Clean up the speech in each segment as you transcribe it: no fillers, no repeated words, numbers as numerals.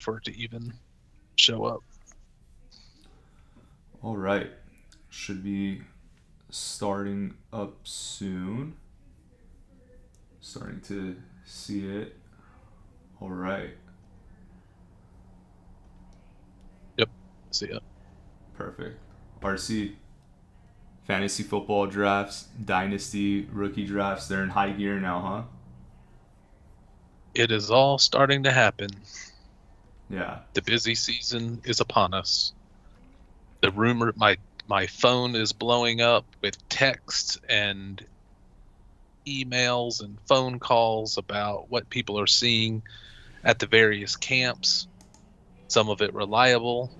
for it to even show up. All right. Should be starting up soon. Starting to see it. All right. Yep. See it. Perfect. RC, fantasy football drafts, dynasty, rookie drafts, they're in high gear now, huh? It is all starting to happen. Yeah. The busy season is upon us. The rumor, my phone is blowing up with texts and emails and phone calls about what people are seeing at the various camps. Some of it reliable,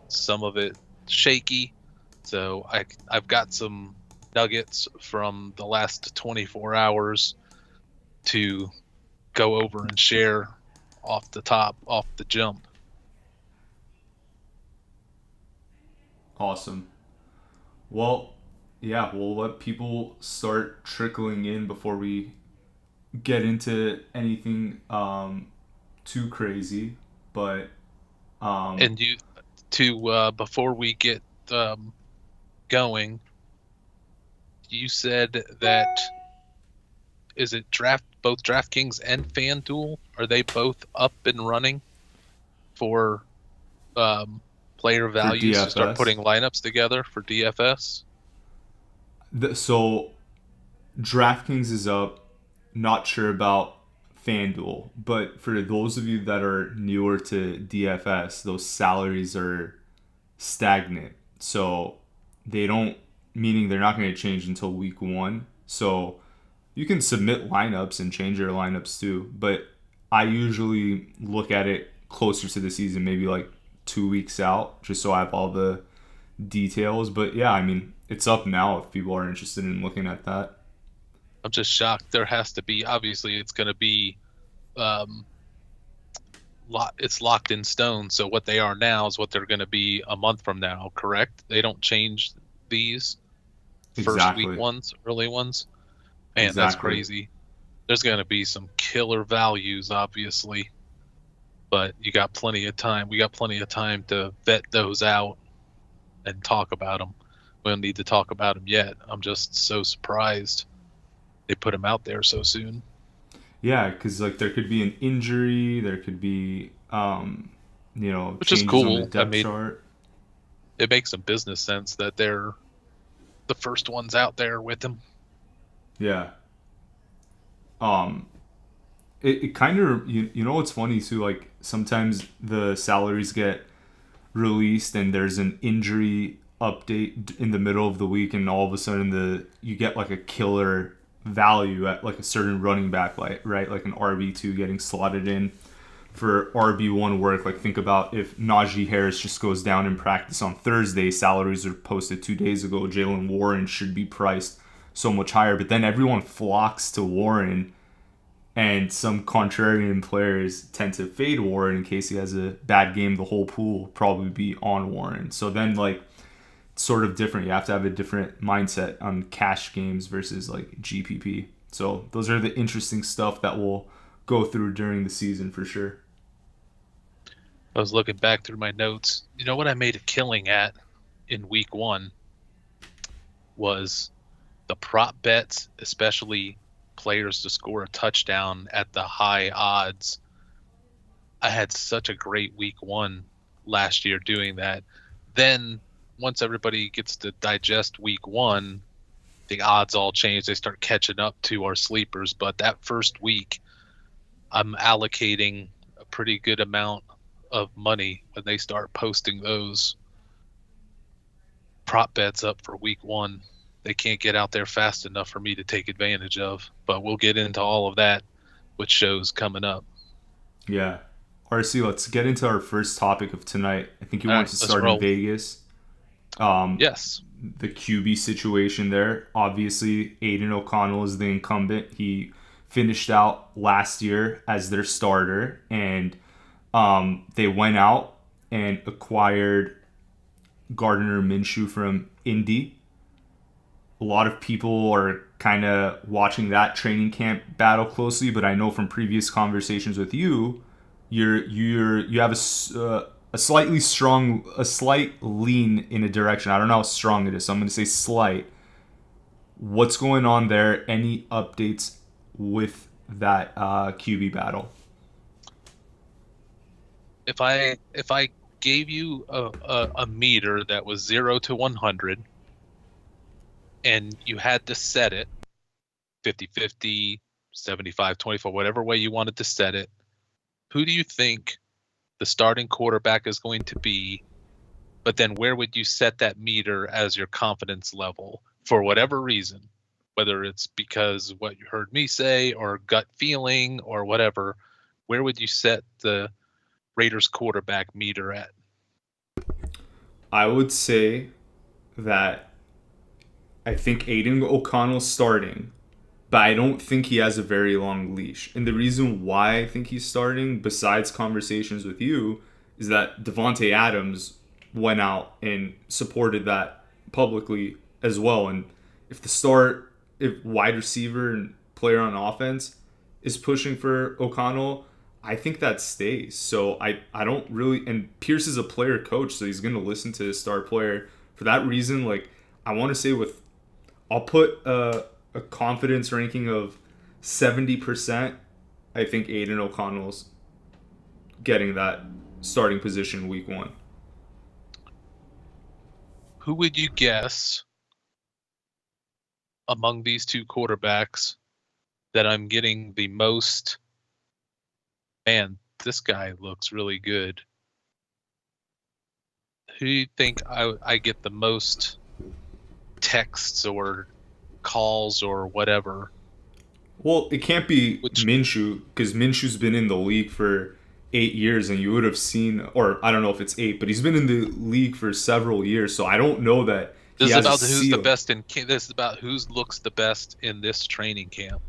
some of it shaky. So I've got some nuggets from the last 24 hours to go over and share off the jump. Awesome. Well, yeah, we'll let people start trickling in before we get into anything too crazy. But And you to before we get going, you said that is it both DraftKings and FanDuel? Are they both up and running for player for values to start DFS, putting lineups together for DFS? so DraftKings is up. Not sure about FanDuel, but for those of you that are newer to DFS, those salaries are stagnant. So they don't, meaning they're not going to change until week one. So you can submit lineups and change your lineups too. But I usually look at it closer to the season, maybe like 2 weeks out, just so I have all the details. But yeah, I mean, it's up now if people are interested in looking at that. I'm just shocked. There has to be, obviously it's going to be um, it's locked in stone. So what they are now is what they're going to be a month from now, correct? They don't change these first week Exactly. ones, early ones. Man, that's Exactly. crazy. There's going to be some killer values, obviously, but you got plenty of time. We got plenty of time to vet those out and talk about them. We don't need to talk about them yet. I'm just so surprised they put them out there so soon. Yeah, because like there could be an injury, there could be Which is changes on the cool. I depth mean, chart. it makes some business sense that they're the first ones out there with them. Yeah. Um, it kind of you know what's funny too, like sometimes the salaries get released and there's an injury update in the middle of the week, and all of a sudden the you get like a killer value at like a certain running back, like right, like an RB2 getting slotted in for RB1 work. Like think about if Najee Harris just goes down in practice on Thursday, salaries are posted 2 days ago. Jalen Warren should be priced so much higher, but then everyone flocks to Warren, and some contrarian players tend to fade Warren in case he has a bad game. The whole pool will probably be on Warren. So then, like, it's sort of different. You have to have a different mindset on cash games versus like GPP. So those are the interesting stuff that we'll go through during the season for sure. I was looking back through my notes. You know what I made a killing at in week one was the prop bets, especially players to score a touchdown at the high odds. I had such a great week one last year doing that. Then once everybody gets to digest week one, the odds all change. They start catching up to our sleepers. But that first week, I'm allocating a pretty good amount of money when they start posting those prop bets up for week one. They can't get out there fast enough for me to take advantage of. But we'll get into all of that with shows coming up. Yeah. RC, let's get into our first topic of tonight. I think you All want right, to let's start in roll. Vegas. Um, Yes. the QB situation there. Obviously, Aiden O'Connell is the incumbent. He finished out last year as their starter, and they went out and acquired Gardner Minshew from Indy. A lot of people are kind of watching that training camp battle closely, but I know from previous conversations with you, You have a slight lean in a direction. I don't know how strong it is, so I'm going to say slight. What's going on there? Any updates with that QB battle? If I gave you a meter that was 0 to 100 and you had to set it 50-50, 75-24, whatever way you wanted to set it, who do you think the starting quarterback is going to be? But then where would you set that meter as your confidence level for whatever reason? Whether it's because what you heard me say or gut feeling or whatever, where would you set the Raiders quarterback meter at? I would say that I think Aiden O'Connell's starting, but I don't think he has a very long leash. And the reason why I think he's starting, besides conversations with you, is that Devontae Adams went out and supported that publicly as well. And if wide receiver and player on offense is pushing for O'Connell, I think that stays. So I don't really, and Pierce is a player coach, so he's going to listen to his star player. For that reason, like, I want to say I'll put a confidence ranking of 70%. I think Aiden O'Connell's getting that starting position week 1. Who would you guess among these two quarterbacks that I'm getting the most, man, this guy looks really good? Who do you think I get the most texts or calls or whatever? Well, it can't be Minshew, because Minshew's been in the league for 8 years, and you would have seen, or I don't know if it's 8, but he's been in the league for several years, so I don't know that he This is has about a who's seal. the best in. This is about who looks the best in this training camp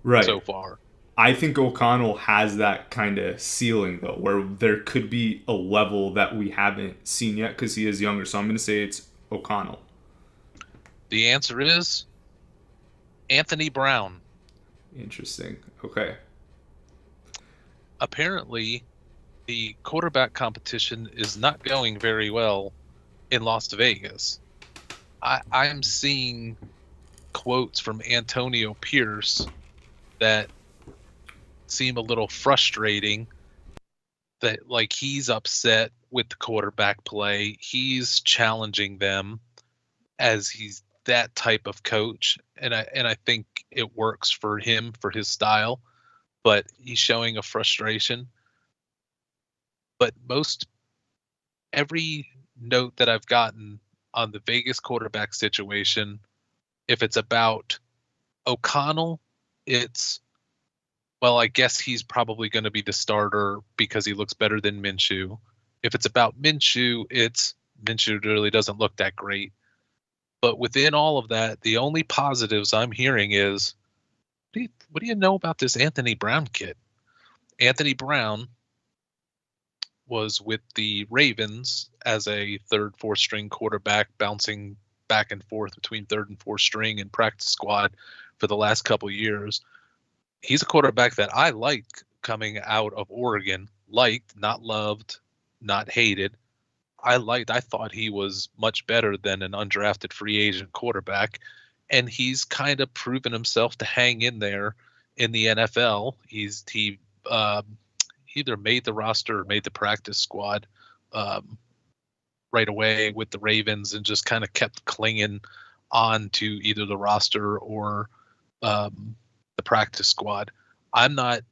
Right. so far. I think O'Connell has that kind of ceiling, though, where there could be a level that we haven't seen yet because he is younger. So I'm going to say it's O'Connell. The answer is Anthony Brown. Interesting. Okay. Apparently, the quarterback competition is not going very well in Las Vegas. I'm seeing quotes from Antonio Pierce that seem a little frustrating, that like he's upset with the quarterback play. He's challenging them as he's that type of coach, and I think it works for him, for his style, but he's showing a frustration. But every note that I've gotten on the Vegas quarterback situation, if it's about O'Connell, it's, well, I guess he's probably going to be the starter because he looks better than Minshew. If it's about Minshew, it's Minshew really doesn't look that great. But within all of that, the only positives I'm hearing is, what do you know about this Anthony Brown kid? Anthony Brown was with the Ravens as a third, fourth string quarterback, bouncing back and forth between third and fourth string and practice squad for the last couple of years. He's a quarterback that I liked coming out of Oregon. Liked, not loved, not hated. I thought he was much better than an undrafted free agent quarterback, and he's kind of proven himself to hang in there in the NFL. He either made the roster or made the practice squad right away with the Ravens, and just kind of kept clinging on to either the roster or the practice squad. I'm not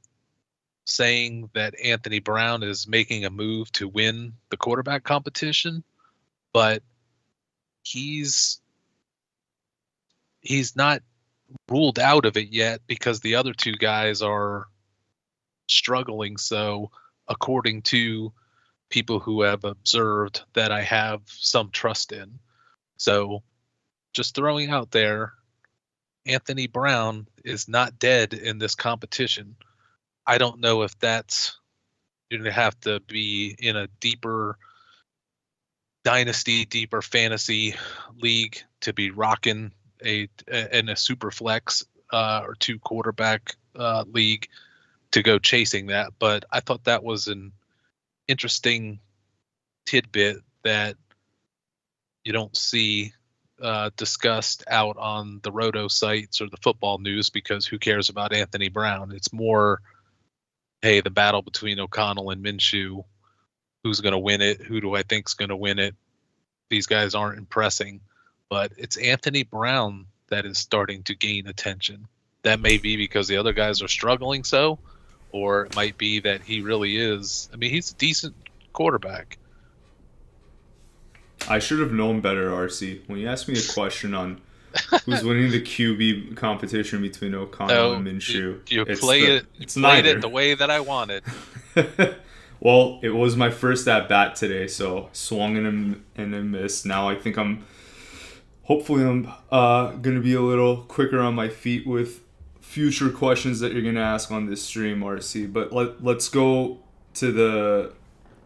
saying that Anthony Brown is making a move to win the quarterback competition, but he's not ruled out of it yet because the other two guys are struggling. So according to people who have observed, that I have some trust in. So just throwing out there, Anthony Brown is not dead in this competition. I don't know if that's, you're going to have to be in a deeper dynasty, deeper fantasy league to be rocking in a super flex or 2 quarterback league to go chasing that. But I thought that was an interesting tidbit that you don't see discussed out on the roto sites or the football news, because who cares about Anthony Brown? It's more, hey, the battle between O'Connell and Minshew, who's going to win it? Who do I think's going to win it? These guys aren't impressing, but it's Anthony Brown that is starting to gain attention. That may be because the other guys are struggling or it might be that he really is. I mean, he's a decent quarterback. I should have known better, RC. When you asked me a question on who's winning the QB competition between O'Connell and Minshew, you played it the way that I wanted. Well, it was my first at bat today, so swung and then missed. Now I think hopefully I'm gonna be a little quicker on my feet with future questions that you're gonna ask on this stream, RC. But let's go to the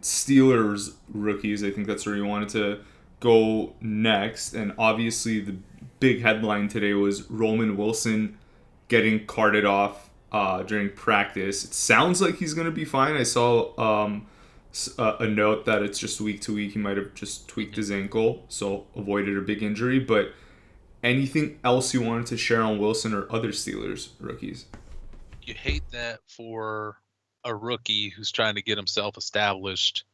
Steelers rookies. I think that's where you wanted to go next, and obviously the big headline today was Roman Wilson getting carted off during practice. It sounds like he's going to be fine. I saw a note that it's just week to week. He might have just tweaked his ankle, so avoided a big injury. But anything else you wanted to share on Wilson or other Steelers rookies? You hate that for a rookie who's trying to get himself established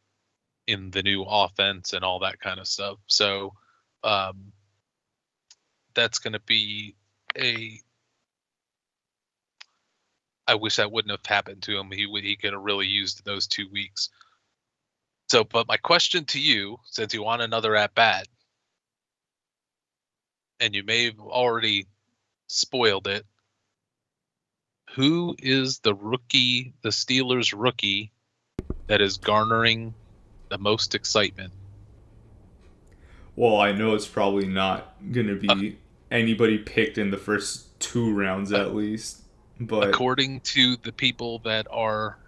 in the new offense and all that kind of stuff. So that's going to be I wish that wouldn't have happened to him. He could have really used those 2 weeks. So, but my question to you, since you want another at bat, and you may have already spoiled it, who is the Steelers rookie that is garnering the most excitement? Well, I know it's probably not going to be anybody picked in the first 2 rounds at least. But according to the people that are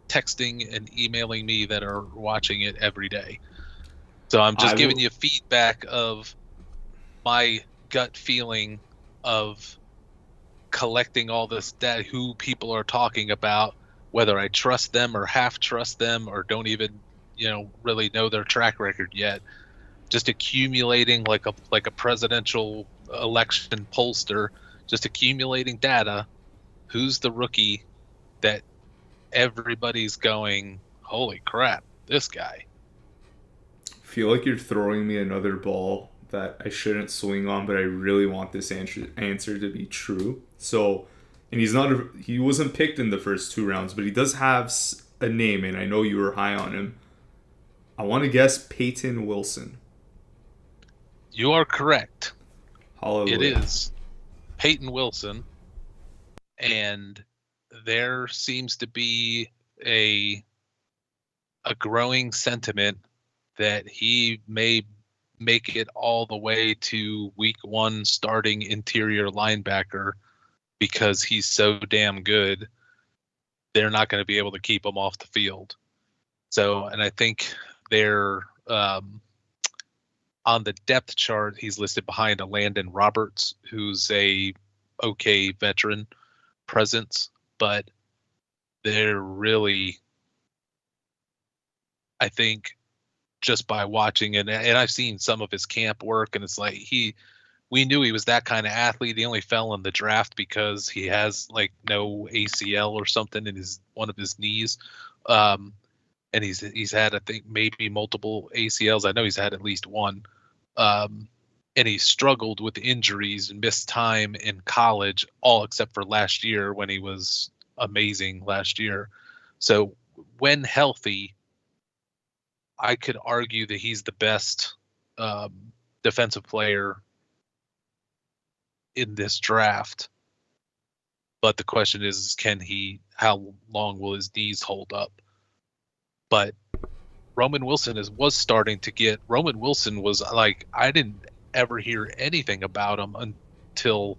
texting and emailing me that are watching it every day. So I'm just giving you feedback of my gut feeling of collecting all this data, who people are talking about, whether I trust them or half trust them or don't even, really know their track record yet. Just accumulating like a presidential election pollster, just accumulating data. Who's the rookie that everybody's going, holy crap, this guy? I feel like you're throwing me another ball that I shouldn't swing on, but I really want this answer to be true. So, and he wasn't picked in the first 2 rounds, but he does have a name, and I know you were high on him. I want to guess Peyton Wilson. You are correct. Hallelujah. It is Peyton Wilson, and there seems to be a growing sentiment that he may make it all the way to week 1 starting interior linebacker, because he's so damn good. They're not going to be able to keep him off the field. So, and I think they're on the depth chart, he's listed behind a Landon Roberts, who's a okay veteran presence, but they're really, I think, just by watching and I've seen some of his camp work, and it's like we knew he was that kind of athlete. He only fell in the draft because he has like no ACL or something in one of his knees. And he's had, I think, maybe multiple ACLs. I know he's had at least one. And he struggled with injuries and missed time in college, all except for last year when he was amazing last year. So when healthy, I could argue that he's the best defensive player in this draft. But the question is, how long will his knees hold up? But Roman Wilson was starting to get. Roman Wilson was like, I didn't ever hear anything about him until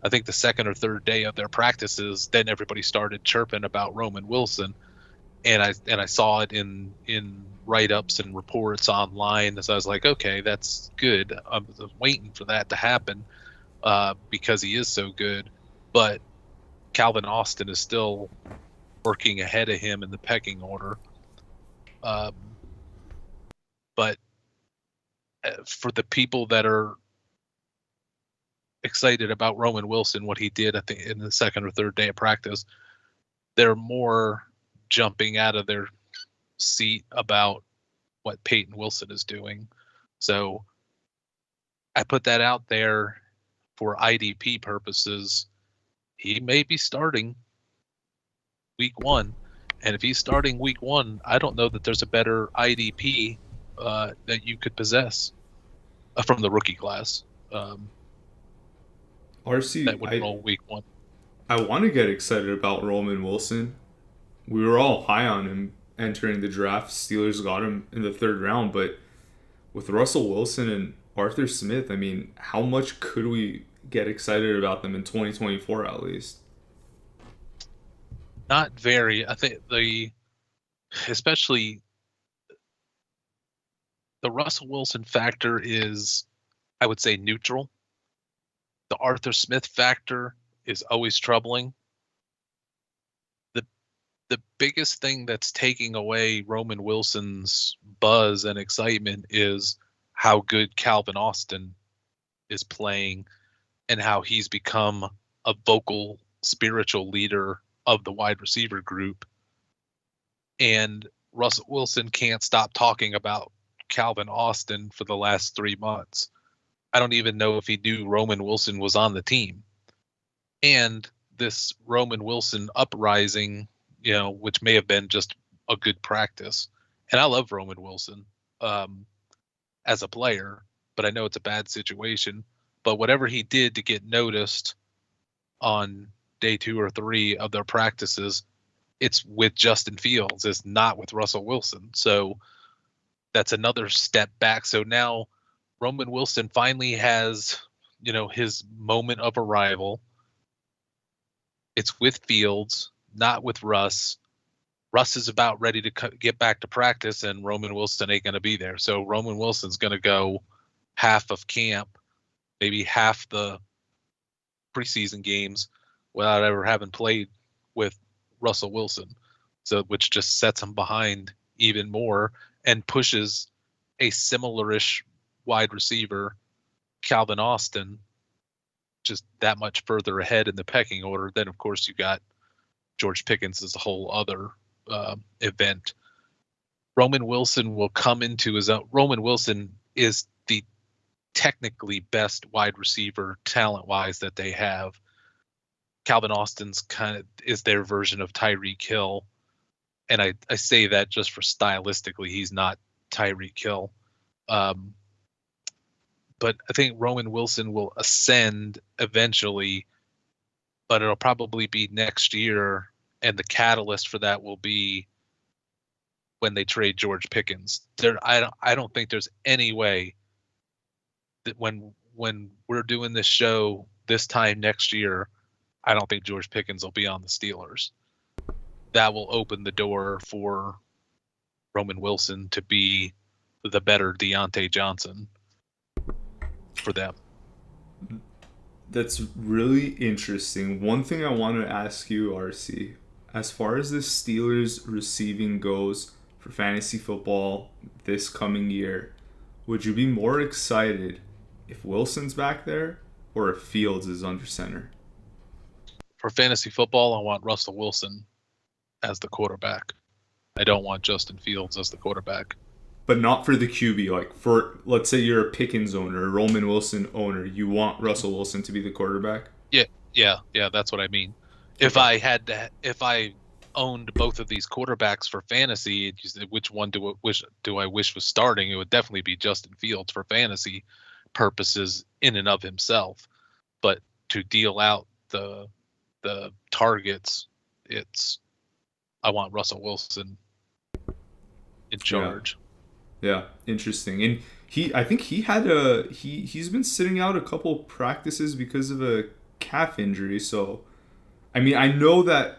I think the second or third day of their practices. Then everybody started chirping about Roman Wilson, and I saw it in write-ups and reports online. So I was like, okay, that's good. I was waiting for that to happen because he is so good. But Calvin Austin is still working ahead of him in the pecking order. But for the people that are excited about Roman Wilson, what he did, I think, in the second or third day of practice, they're more jumping out of their seat about what Peyton Wilson is doing. So I put that out there for IDP purposes. He may be starting week 1. And if he's starting week 1, I don't know that there's a better IDP that you could possess from the rookie class. RC, that would roll week 1. I want to get excited about Roman Wilson. We were all high on him entering the draft. Steelers got him in the 3rd round, but with Russell Wilson and Arthur Smith, I mean, how much could we get excited about them in 2024 at least? Not very. I think especially the Russell Wilson factor is, I would say, neutral. The Arthur Smith factor is always troubling. The biggest thing that's taking away Roman Wilson's buzz and excitement is how good Calvin Austin is playing and how he's become a vocal, spiritual leader of the wide receiver group. And Russell Wilson can't stop talking about Calvin Austin for the last 3 months. I don't even know if he knew Roman Wilson was on the team. And this Roman Wilson uprising, which may have been just a good practice. And I love Roman Wilson as a player, but I know it's a bad situation. But whatever he did to get noticed on day 2 or 3 of their practices, it's with Justin Fields. It's not with Russell Wilson. So that's another step back. So now Roman Wilson finally has, his moment of arrival. It's with Fields, not with Russ. Russ is about ready to get back to practice, and Roman Wilson ain't going to be there. So Roman Wilson's going to go half of camp, maybe half the preseason games without ever having played with Russell Wilson. So which just sets him behind even more and pushes a similar-ish wide receiver, Calvin Austin, just that much further ahead in the pecking order. Then, of course, you got George Pickens as a whole other event. Roman Wilson will come into his own. Roman Wilson is the technically best wide receiver talent-wise that they have. Calvin Austin's is their version of Tyreek Hill. And I say that just for stylistically, he's not Tyreek Hill. But I think Roman Wilson will ascend eventually, but it'll probably be next year. And the catalyst for that will be when they trade George Pickens. I don't think there's any way that when we're doing this show this time next year, I don't think George Pickens will be on the Steelers. That will open the door for Roman Wilson to be the better Deontay Johnson for them. That's really interesting. One thing I want to ask you, RC, as far as the Steelers receiving goes for fantasy football this coming year, would you be more excited if Wilson's back there or if Fields is under center? For fantasy football, I want Russell Wilson as the quarterback. I don't want Justin Fields as the quarterback. But not for the QB. Like, for, let's say you're a Pickens owner, a Roman Wilson owner, you want Russell Wilson to be the quarterback? Yeah, that's what I mean. Okay. If I owned both of these quarterbacks for fantasy, which one do I wish was starting? It would definitely be Justin Fields for fantasy purposes in and of himself. But to deal out the targets, I want Russell Wilson in charge. Yeah, interesting. And I think he's been sitting out a couple practices because of a calf injury. So, I mean, I know that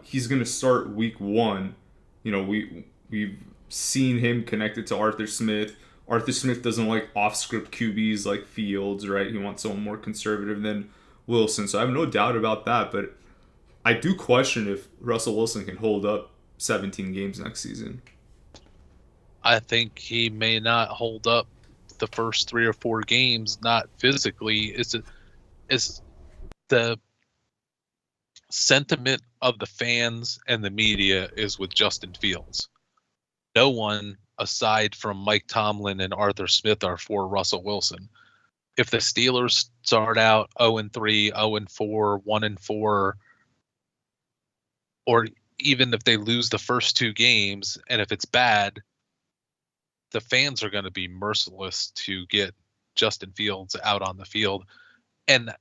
he's gonna start week 1. We've seen him connected to Arthur Smith. Arthur Smith doesn't like off-script QBs like Fields, right? He wants someone more conservative than Wilson. So I have no doubt about that. But I do question if Russell Wilson can hold up 17 games next season. I think he may not hold up the first 3 or 4 games, not physically. It's the sentiment of the fans and the media is with Justin Fields. No one aside from Mike Tomlin and Arthur Smith are for Russell Wilson. If the Steelers start out 0-3, 0-4, 1-4, or even if they lose the first 2 games, and if it's bad, the fans are going to be merciless to get Justin Fields out on the field. And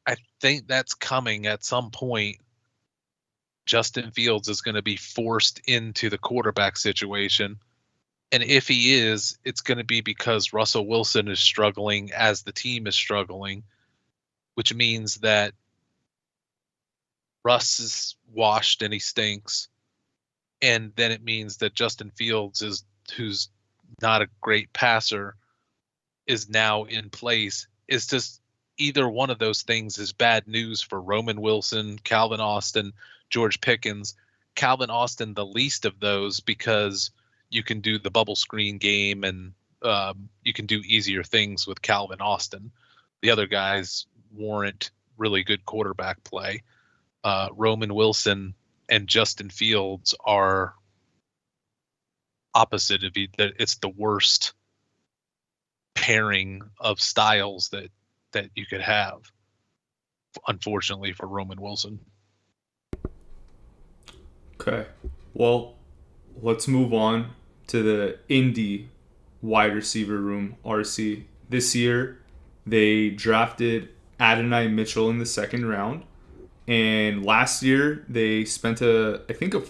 I think that's coming at some point. Justin Fields is going to be forced into the quarterback situation. And if he is, it's going to be because Russell Wilson is struggling as the team is struggling, which means that Russ is washed and he stinks. And then it means that Justin Fields is, who's not a great passer, is now in place. It's just either one of those things is bad news for Roman Wilson, Calvin Austin, George Pickens. Calvin Austin, the least of those, because you can do the bubble screen game and you can do easier things with Calvin Austin. The other guys warrant really good quarterback play. Roman Wilson and Justin Fields are opposite of each. That it's the worst pairing of styles that you could have, unfortunately, for Roman Wilson. Okay. Well, let's move on to the Indy wide receiver room, RC. This year, they drafted Adonai Mitchell in the second round. And last year, they spent I think a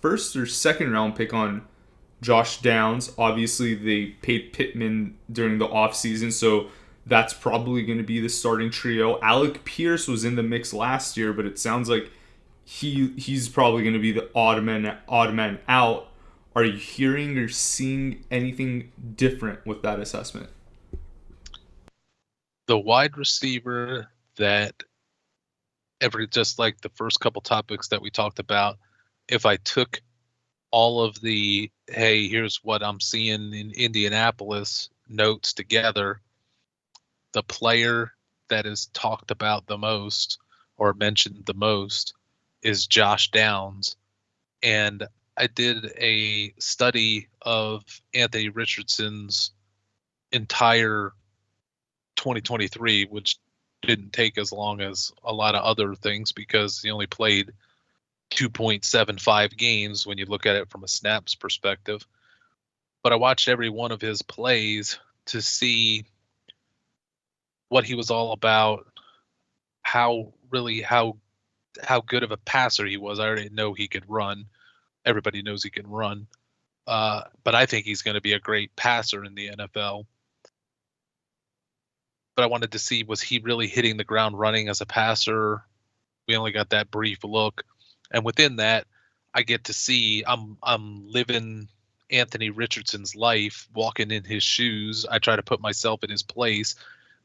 first or second round pick on Josh Downs. Obviously, they paid Pittman during the offseason, so that's probably going to be the starting trio. Alec Pierce was in the mix last year, but it sounds like he's probably going to be the odd man out. Are you hearing or seeing anything different with that assessment? The wide receiver that just like the first couple topics that we talked about, if I took all of the, hey, here's what I'm seeing in Indianapolis notes together, the player that is talked about the most or mentioned the most is Josh Downs. And I did a study of Anthony Richardson's entire 2023, which didn't take as long as a lot of other things because he only played 2.75 games when you look at it from a snaps perspective. But I watched every one of his plays to see what he was all about, how good of a passer he was. I already know he could run. Everybody knows he can run. But I think he's going to be a great passer in the NFL. But I wanted to see, was he really hitting the ground running as a passer? We only got that brief look. And within that, I get to see I'm living Anthony Richardson's life, walking in his shoes. I try to put myself in his place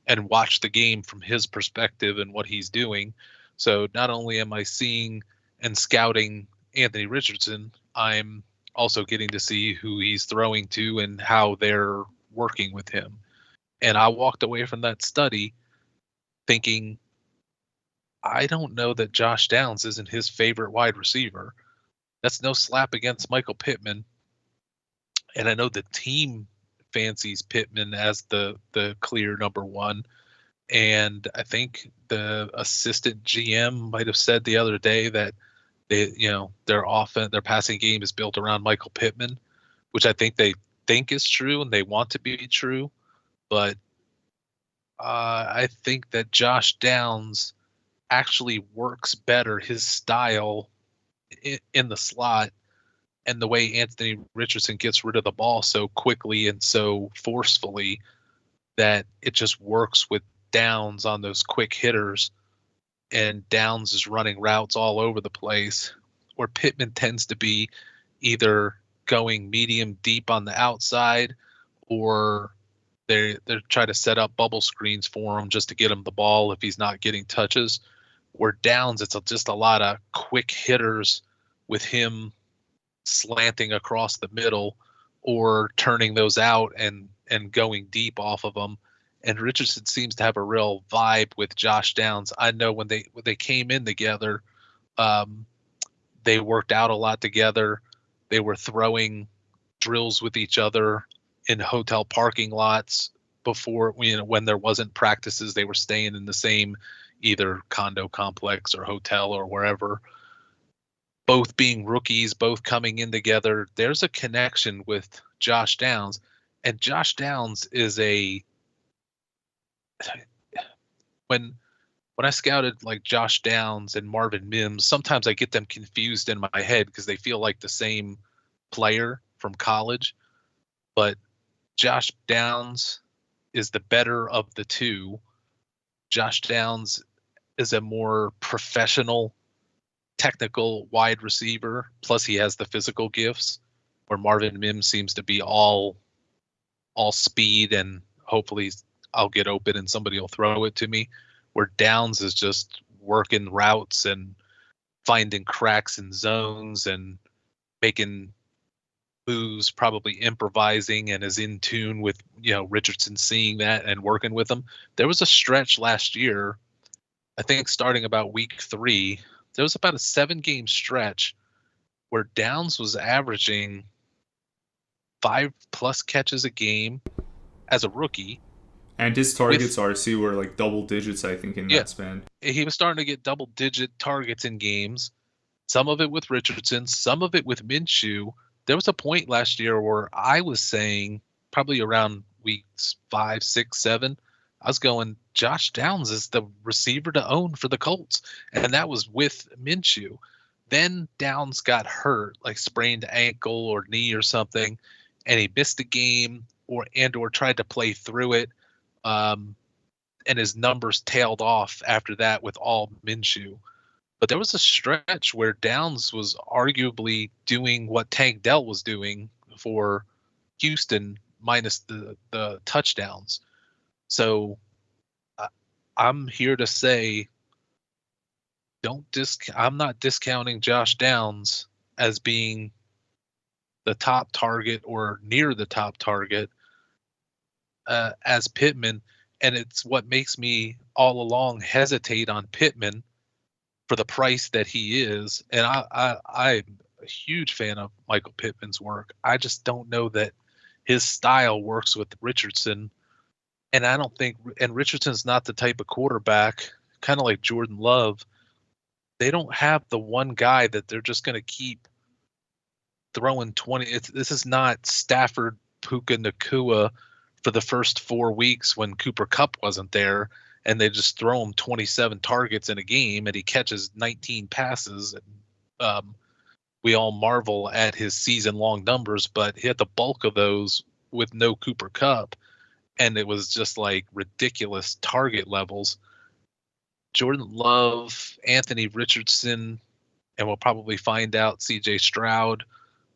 and watch the game from his perspective and what he's doing. So not only am I seeing and scouting Anthony Richardson, I'm also getting to see who he's throwing to and how they're working with him. And I walked away from that study thinking, I don't know that Josh Downs isn't his favorite wide receiver. That's no slap against Michael Pittman. And I know the team fancies Pittman as the clear number one. And I think the assistant GM might have said the other day that their passing game is built around Michael Pittman, which I think they think is true and they want to be true. But I think that Josh Downs actually works better, his style in the slot and the way Anthony Richardson gets rid of the ball so quickly and so forcefully that it just works with Downs on those quick hitters, and Downs is running routes all over the place, where Pittman tends to be either going medium deep on the outside, or they're trying to set up bubble screens for him just to get him the ball if he's not getting touches. Where Downs, it's just a lot of quick hitters with him slanting across the middle or turning those out and going deep off of them. And Richardson seems to have a real vibe with Josh Downs. I know when they came in together, they worked out a lot together. They were throwing drills with each other in hotel parking lots before, when there wasn't practices. They were staying in the same either condo complex or hotel or wherever. Both being rookies, both coming in together. There's a connection with Josh Downs, and Josh Downs is when I scouted like Josh Downs and Marvin Mims, sometimes I get them confused in my head because they feel like the same player from college. But Josh Downs is the better of the two. Josh Downs is a more professional, technical wide receiver. Plus he has the physical gifts, where Marvin Mims seems to be all speed and hopefully I'll get open and somebody will throw it to me, where Downs is just working routes and finding cracks in zones and making moves, probably improvising, and is in tune with, Richardson seeing that and working with him. There was a stretch last year, I think starting about week 3, there was about a 7-game stretch where Downs was averaging 5+ catches a game as a rookie. And his targets RC were like double digits, I think, in that span. He was starting to get double-digit targets in games. Some of it with Richardson, some of it with Minshew. There was a point last year where I was saying, probably around weeks 5, 6, 7, I was going, Josh Downs is the receiver to own for the Colts. And that was with Minshew. Then Downs got hurt, like sprained ankle or knee or something, and he missed a game or tried to play through it. And his numbers tailed off after that with all Minshew. But there was a stretch where Downs was arguably doing what Tank Dell was doing for Houston minus the touchdowns. So I'm here to say, I'm not discounting Josh Downs as being the top target or near the top target as Pittman. And it's what makes me all along hesitate on Pittman for the price that he is. And I'm a huge fan of Michael Pittman's work. I just don't know that his style works with Richardson. And I don't think, and Richardson's not the type of quarterback, kind of like Jordan Love. They don't have the one guy that they're just going to keep throwing 20. This is not Stafford, Puka Nakua for the first 4 weeks when Cooper Kupp wasn't there, and they just throw him 27 targets in a game and he catches 19 passes. And we all marvel at his season-long numbers, but he had the bulk of those with no Cooper Kupp, and it was just like ridiculous target levels. Jordan Love, Anthony Richardson, and we'll probably find out CJ Stroud,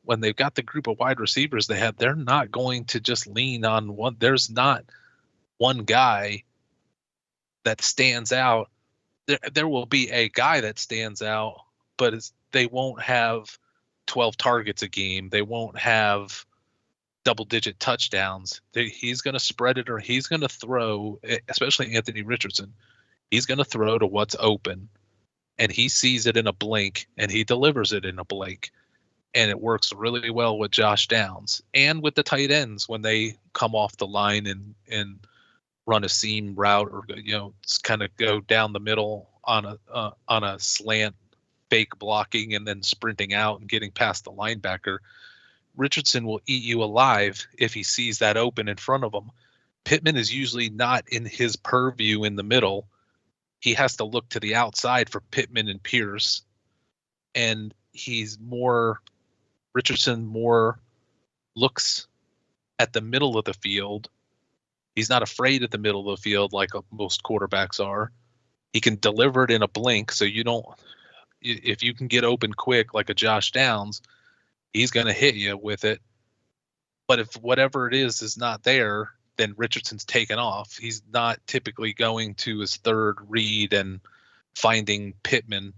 when they've got the group of wide receivers they have, they're not going to just lean on one. There's not one guy that stands out. There will be a guy that stands out, but they won't have 12 targets a game. They won't have double-digit touchdowns. He's going to spread it, or he's going to throw, especially Anthony Richardson, he's going to throw to what's open, and he sees it in a blink, and he delivers it in a blink. And it works really well with Josh Downs and with the tight ends when they come off the line and run a seam route, or kind of go down the middle on a slant, fake blocking, and then sprinting out and getting past the linebacker. Richardson will eat you alive if he sees that open in front of him. Pittman is usually not in his purview in the middle. He has to look to the outside for Pittman and Pierce, and Richardson more looks at the middle of the field. He's not afraid at the middle of the field like most quarterbacks are. He can deliver it in a blink, so if you can get open quick like a Josh Downs, he's going to hit you with it. But if whatever it is not there, then Richardson's taken off. He's not typically going to his third read and finding Pittman,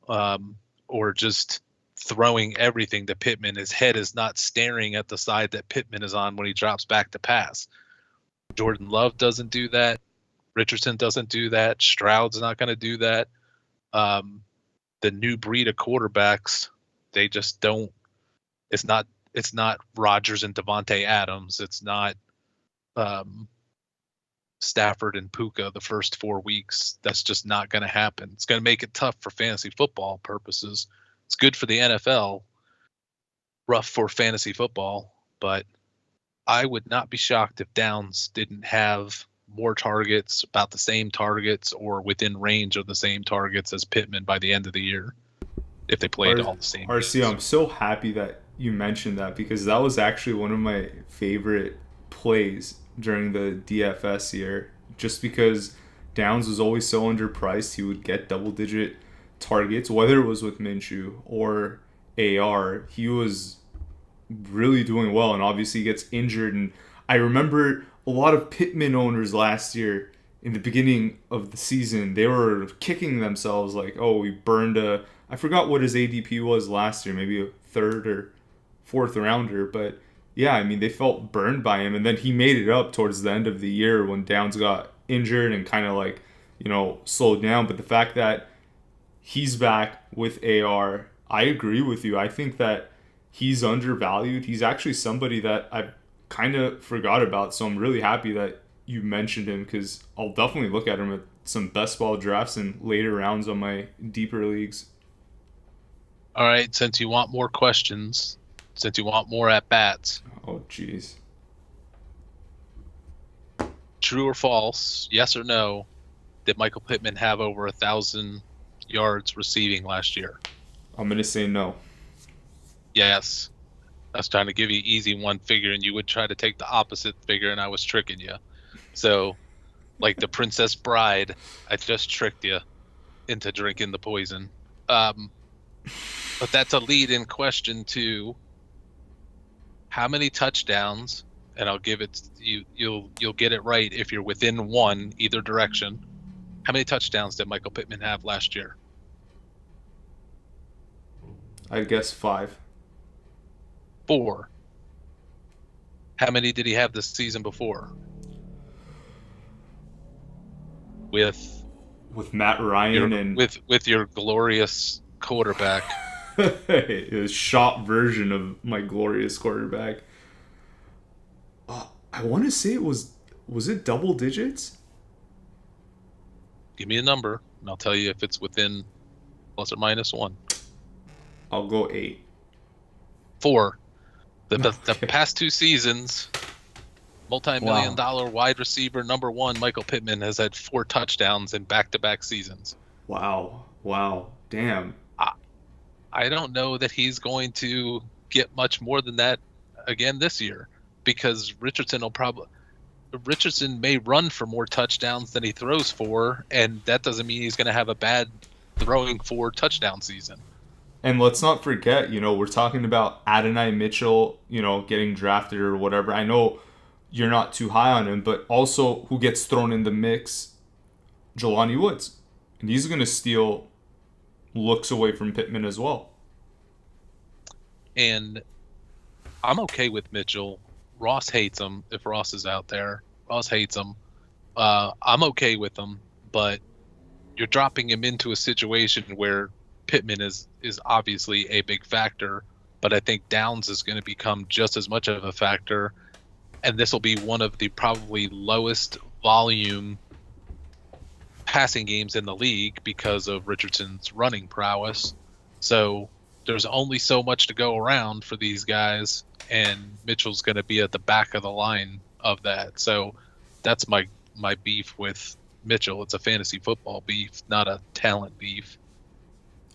or just throwing everything to Pittman. His head is not staring at the side that Pittman is on when he drops back to pass. Jordan Love doesn't do that. Richardson doesn't do that. Stroud's not going to do that. The new breed of quarterbacks, they just don't. It's not Rodgers and Devontae Adams. It's not Stafford and Puka the first 4 weeks. That's just not going to happen. It's going to make it tough for fantasy football purposes. It's good for the NFL, rough for fantasy football, but I would not be shocked if Downs didn't have more targets, about the same targets, or within range of the same targets as Pittman by the end of the year, if they played all the same. RC, I'm so happy that you mentioned that, because that was actually one of my favorite plays during the DFS year, just because Downs was always so underpriced. He would get double-digit targets, whether it was with Minshew or AR. He was really doing well, and obviously he gets injured. And I remember a lot of Pittman owners last year, in the beginning of the season, they were kicking themselves like, oh, we burned I forgot what his ADP was last year, maybe a third or fourth rounder, but yeah, I mean, they felt burned by him. And then he made it up towards the end of the year when Downs got injured and kind of like, slowed down. But the fact that he's back with AR, I agree with you. I think that he's undervalued. He's actually somebody that I kind of forgot about. So I'm really happy that you mentioned him, because I'll definitely look at him at some best ball drafts in later rounds on my deeper leagues. All right, since you want more questions, since you want more at-bats. Oh, jeez. True or false, yes or no, did Michael Pittman have over 1,000 yards receiving last year? I'm going to say no. Yes. I was trying to give you easy one figure, and you would try to take the opposite figure, and I was tricking you. So, like the Princess Bride, I just tricked you into drinking the poison. But that's a lead-in question to how many touchdowns, and I'll give it you'll get it right if you're within one either direction. How many touchdowns did Michael Pittman have last year? I'd guess 5. 4. How many did he have this season before? With Matt Ryan with your glorious quarterback. A shot version of my glorious quarterback. I want to say was it double digits? Give me a number, and I'll tell you if it's within plus or minus 1. I'll go 8. 4. The past 2 seasons, multi-million-dollar wide receiver number 1, Michael Pittman, has had 4 touchdowns in back-to-back seasons. Wow. Damn. I don't know that he's going to get much more than that again this year, because Richardson may run for more touchdowns than he throws for, and that doesn't mean he's going to have a bad throwing for touchdown season. And let's not forget, we're talking about Adonai Mitchell, getting drafted or whatever. I know you're not too high on him, but also who gets thrown in the mix? Jelani Woods. And he's going to steal looks away from Pittman as well. And I'm okay with Mitchell. Ross hates him. If Ross is out there, Ross hates him. I'm okay with him, but you're dropping him into a situation where Pittman is obviously a big factor, but I think Downs is going to become just as much of a factor, and this will be one of the probably lowest volume passing games in the league because of Richardson's running prowess. So there's only so much to go around for these guys, and Mitchell's going to be at the back of the line of that. So that's my beef with Mitchell. It's a fantasy football beef, not a talent beef.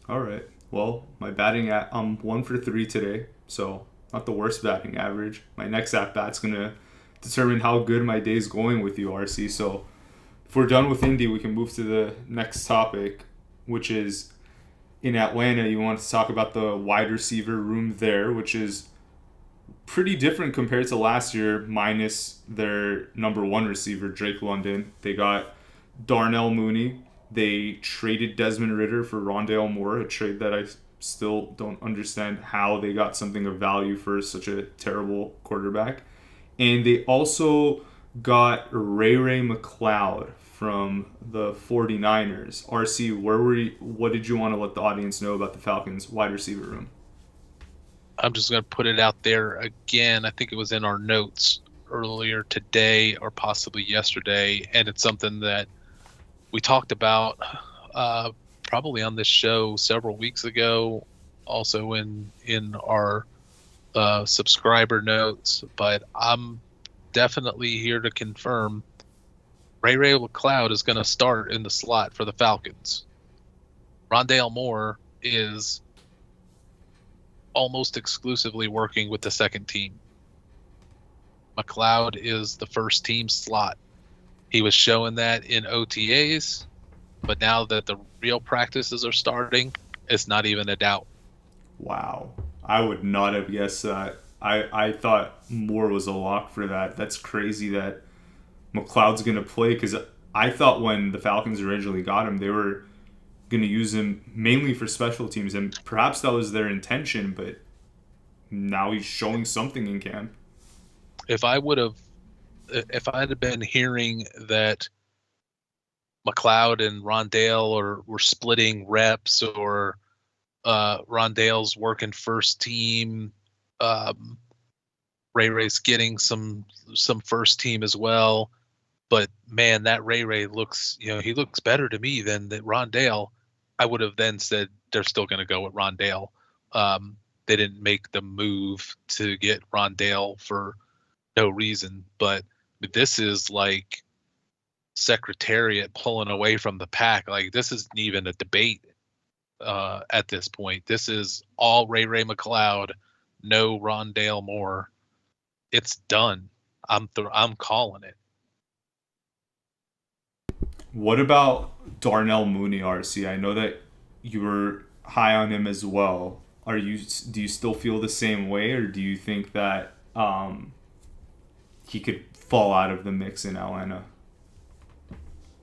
All right. Well, my batting I'm 1 for 3 today, so not the worst batting average. My next at-bat's going to determine how good my day's going with you, RC. So if we're done with Indy, we can move to the next topic, which is in Atlanta. You want to talk about the wide receiver room there, which is pretty different compared to last year, minus their number one receiver, Drake London. They got Darnell Mooney. They traded Desmond Ridder for Rondale Moore, a trade that I still don't understand how they got something of value for such a terrible quarterback. And they also got Ray McLeod from the 49ers. RC, what did you want to let the audience know about the Falcons wide receiver room? I'm just going to put it out there again. I think it was in our notes earlier today or possibly yesterday, and it's something that we talked about probably on this show several weeks ago, also in our subscriber notes. But I'm definitely here to confirm Ray McLeod is going to start in the slot for the Falcons. Rondale Moore is almost exclusively working with the second team. McLeod is the first team slot. He was showing that in OTAs, but now that the real practices are starting, it's not even a doubt. Wow. I would not have guessed that. I thought Moore was a lock for that. That's crazy that McLeod's going to play, because I thought when the Falcons originally got him, they were going to use him mainly for special teams, and perhaps that was their intention, but now he's showing something in camp. If I'd have been hearing that McLeod and Rondale were splitting reps, or Rondale's working first team, Ray's getting some first team as well, but man, that Ray looks, he looks better to me than Rondale. I would have then said they're still going to go with Rondale. They didn't make the move to get Rondale for no reason, but this is like Secretariat pulling away from the pack. Like, this isn't even a debate at this point. This is all Ray McLeod, no Rondale Moore. It's done. I'm calling it. What about Darnell Mooney, RC? I know that you were high on him as well. Do you still feel the same way, or do you think that he could fall out of the mix in Atlanta?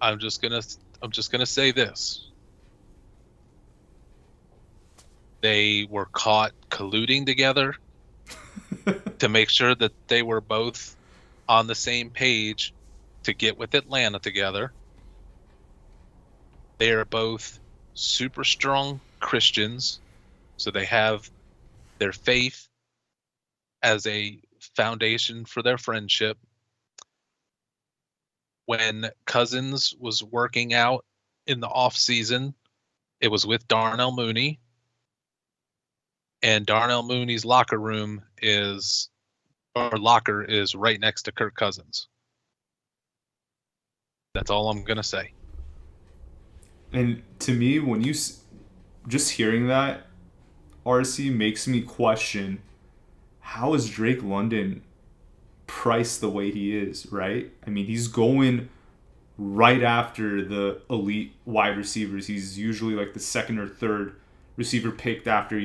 I'm just gonna say this. They were caught colluding together to make sure that they were both on the same page to get with Atlanta together. They are both super strong Christians, so they have their faith as a foundation for their friendship. When Cousins was working out in the off season, it was with Darnell Mooney, and Darnell Mooney's locker is right next to Kirk Cousins. That's all I'm gonna say. And to me, when you just hearing that, RC makes me question, how is Drake London priced the way he is, right? I mean, he's going right after the elite wide receivers. He's usually like the second or third receiver picked after,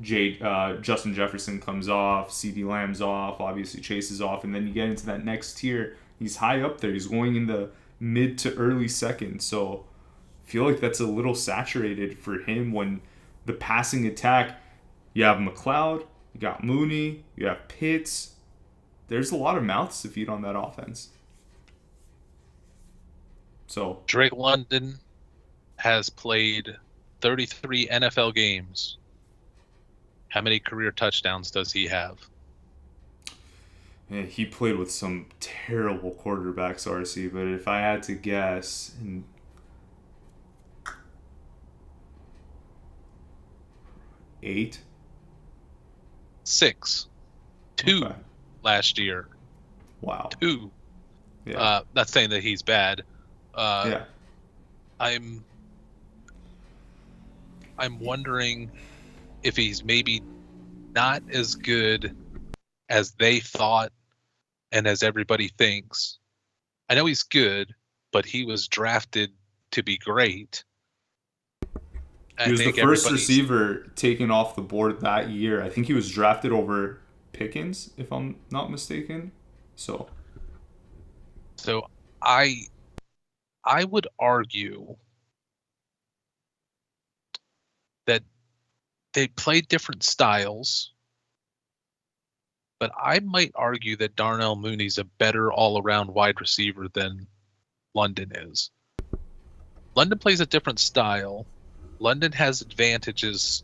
Justin Jefferson comes off, CeeDee Lamb's off, obviously Chase is off, and then you get into that next tier. He's high up there. He's going in the mid to early second. So I feel like that's a little saturated for him when the passing attack, you have McLeod, you got Mooney, you have Pitts. There's a lot of mouths to feed on that offense. So Drake London has played 33 NFL games. How many career touchdowns does he have? Man, he played with some terrible quarterbacks, RC, but if I had to guess, 8? 6. 2 Okay. last year. Wow. 2. Yeah. Not saying that he's bad. Yeah. I'm wondering if he's maybe not as good as they thought and as everybody thinks. I know he's good, but he was drafted to be great. He was the first receiver taken off the board that year. I think he was drafted over Pickens, if I'm not mistaken. So I would argue that they play different styles, but I might argue that Darnell Mooney's a better all-around wide receiver than London is. London plays a different style. London has advantages